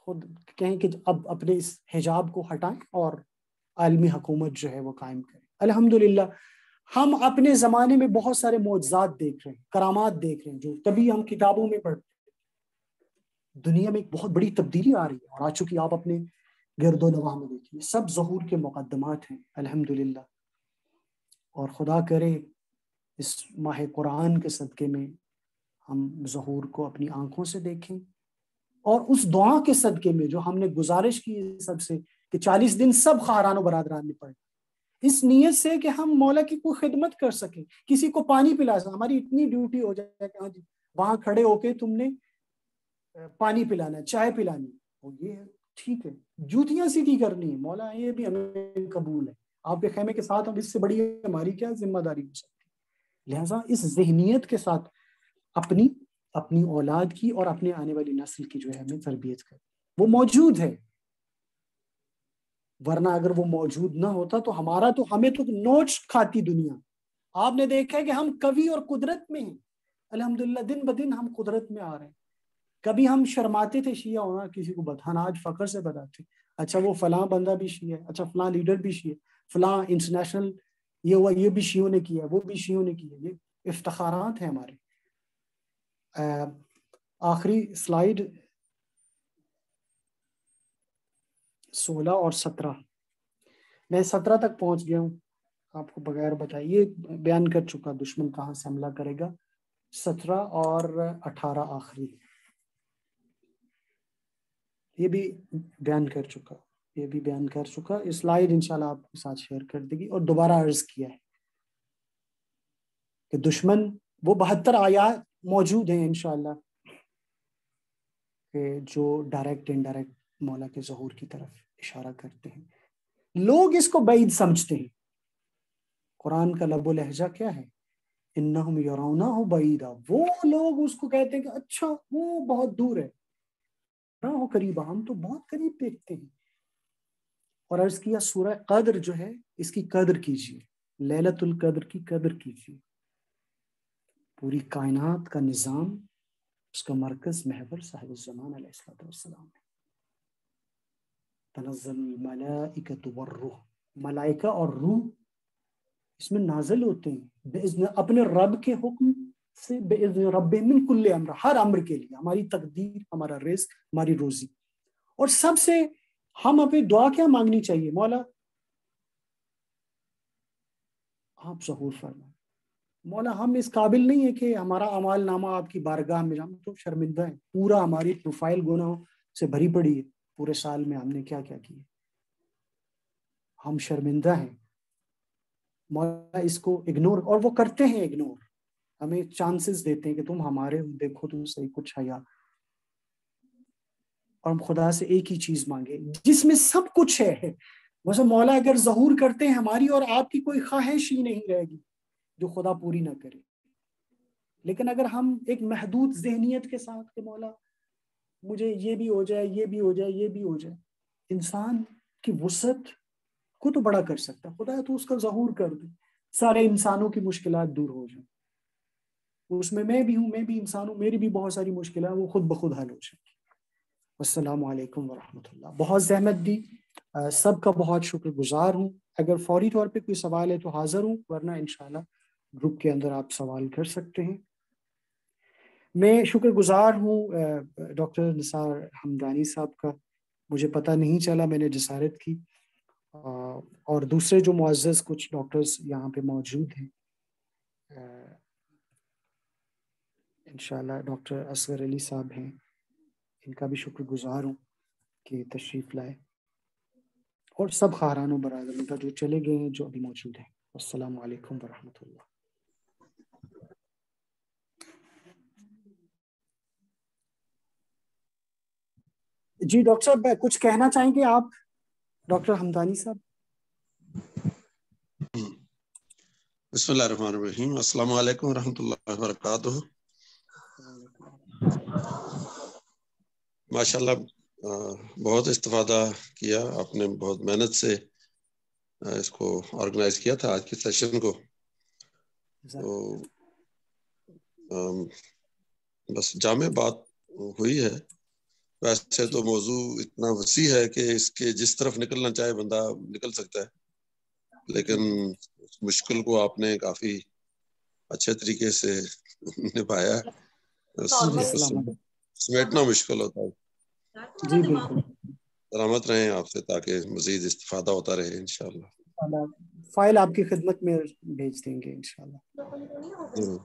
خود کہیں کہ اب اپنے اس حجاب کو ہٹائیں اور عالمی حکومت جو ہے وہ قائم کریں۔ الحمدللہ ہم اپنے زمانے میں بہت سارے معجزات دیکھ رہے ہیں، کرامات دیکھ رہے ہیں، جو کبھی ہم کتابوں میں پڑھتے ہیں۔ دنیا میں ایک بہت بڑی تبدیلی آ رہی ہے اور آ چکی، آپ اپنے گرد و نواح میں دیکھیے، سب ظہور کے مقدمات ہیں الحمدللہ۔ اور خدا کرے اس ماہ قرآن کے صدقے میں ہم ظہور کو اپنی آنکھوں سے دیکھیں، اور اس دعا کے صدقے میں جو ہم نے گزارش کی سب سے کہ 40 دن سب خواہران و برادران میں پڑھیں، اس نیت سے کہ ہم مولا کی کوئی خدمت کر سکیں، کسی کو پانی پلا سکیں، ہماری اتنی ڈیوٹی ہو جائے کہ ہاں جی وہاں کھڑے ہو کے تم نے پانی پلانا ہے، چائے پلانی ہے، یہ ٹھیک ہے، جوتیاں سیدھی کرنی ہے، مولا یہ بھی ہمیں قبول ہے، آپ کے خیمے کے ساتھ اب اس سے بڑی ہماری کیا ذمہ داری ہو سکتی ہے۔ لہٰذا اس ذہنیت کے ساتھ اپنی اولاد کی اور اپنے آنے والی نسل کی جو ہے ہمیں تربیت کریں، وہ موجود ہے، ورنہ اگر وہ موجود نہ ہوتا تو ہمیں تو نوچ کھاتی دنیا۔ آپ نے دیکھا ہے کہ ہم کبھی اور قدرت میں ہیں، الحمدللہ دن بدن ہم قدرت میں آ رہے ہیں۔ کبھی ہم شرماتے تھے شیعہ ہونا، کسی کو بتانا، آج فخر سے بتاتے، اچھا وہ فلاں بندہ بھی شیعہ ہے، اچھا فلاں لیڈر بھی شیعہ ہے، فلاں انٹرنیشنل یہ ہوا، یہ بھی شیعوں نے کیا، وہ بھی شیعوں نے کیا، یہ افتخارات ہیں ہمارے۔ آخری سلائیڈ 16 اور 17، میں 17 تک پہنچ گیا ہوں، آپ کو بغیر بتائیے بیان کر چکا دشمن کہاں سے حملہ کرے گا۔ 17 اور 18 آخری، یہ بھی بیان کر چکا، یہ سلائیڈ انشاءاللہ آپ کے ساتھ شیئر کر دے گی۔ اور دوبارہ عرض کیا ہے کہ دشمن وہ 72 آیات موجود ہیں انشاءاللہ کہ جو ڈائریکٹ انڈائریکٹ مولا کے ظہور کی طرف اشارہ کرتے ہیں۔ لوگ اس کو بعید سمجھتے ہیں، قرآن کا لب و لہجہ کیا ہے؟ انہم یرونہ بعیدا، وہ لوگ اس کو کہتے ہیں کہ اچھا وہ بہت دور ہے، ہو قریب، ہم تو بہت قریب دیکھتے ہیں۔ اور عرض کیا سورہ قدر جو ہے اس کی قدر کیجیے، لیلۃ القدر کی قدر کیجیے. پوری کائنات کا نظام اس کا مرکز محور صاحب الزمان علیہ السلام ہے. تنزل الملائکۃ والروح، ملائکہ اور روح اس میں نازل ہوتے ہیں باذن اپنے رب کے حکم سے، باذن رب من کل امر، ہر امر کے لیے، ہماری تقدیر، ہمارا رزق، ہماری روزی. اور سب سے ہم اپنی دعا کیا مانگنی چاہیے؟ مولا آپ ظہور فرمائیں. مولا ہم اس قابل نہیں ہے کہ ہمارا اعمال نامہ آپ کی بارگاہ میں، ہم تو شرمندہ ہیں، پورا ہماری پروفائل گناہوں سے بھری پڑی ہے، پورے سال میں ہم نے کیا کیا کیا، ہم شرمندہ ہیں. مولا اس کو اگنور، اور وہ کرتے ہیں اگنور، ہمیں چانسز دیتے ہیں کہ تم ہمارے دیکھو تو صحیح کچھ حیا. اور ہم خدا سے ایک ہی چیز مانگے جس میں سب کچھ ہے. ویسے مولا اگر ظہور کرتے ہیں ہماری اور آپ کی کوئی خواہش ہی نہیں رہے گی جو خدا پوری نہ کرے. لیکن اگر ہم ایک محدود ذہنیت کے ساتھ کہ مولا مجھے یہ بھی ہو جائے، یہ بھی ہو جائے، یہ بھی ہو جائے، انسان کی وسعت کو تو بڑا کر سکتا ہے خدا، تو اس کا ظہور کر دے، سارے انسانوں کی مشکلات دور ہو جائیں. اس میں بھی ہوں، میں بھی انسان ہوں، میری بھی بہت ساری مشکلات وہ خود بخود حل ہو جائیں. السلام علیکم ورحمۃ اللہ. بہت زحمت دی، سب کا بہت شکر گزار ہوں. اگر فوری طور پہ کوئی سوال ہے تو حاضر ہوں، ورنہ انشاءاللہ گروپ کے اندر آپ سوال کر سکتے ہیں. میں شکر گزار ہوں ڈاکٹر نثار حمدانی صاحب کا، مجھے پتہ نہیں چلا، میں نے جسارت کی. اور دوسرے جو معزز کچھ ڈاکٹرز یہاں پہ موجود ہیں، انشاءاللہ ڈاکٹر اصغر علی صاحب ہیں، ان کا بھی شکر گزار ہوں کہ تشریف لائے، اور سب خاران و برادران کا جو چلے گئے ہیں، جو ابھی موجود ہیں. السلام علیکم ورحمۃ اللہ. جی ڈاکٹر صاحب کچھ کہنا چاہیں گے آپ، ڈاکٹر حمدانی صاحب؟ بسم اللہ الرحمن الرحیم. السلام علیکم ورحمۃ اللہ وبرکاتہ. ماشاءاللہ بہت استفادہ کیا آپ نے، بہت محنت سے اس کو آرگنائز کیا تھا آج کے سیشن کو. تو بس جامع بات ہوئی ہے. ویسے تو موضوع اتنا وسیع ہے کہ اس کے جس طرف نکلنا چاہے بندہ نکل سکتا ہے، لیکن مشکل کو آپ نے کافی اچھے طریقے سے نبھایا. سمیٹنا مشکل ہوتا ہے. جی بالکل، سلامت رہیں آپ سے تاکہ مزید استفادہ ہوتا رہے انشاءاللہ. فائل آپ کی خدمت میں بھیج دیں گے انشاءاللہ. ضرور.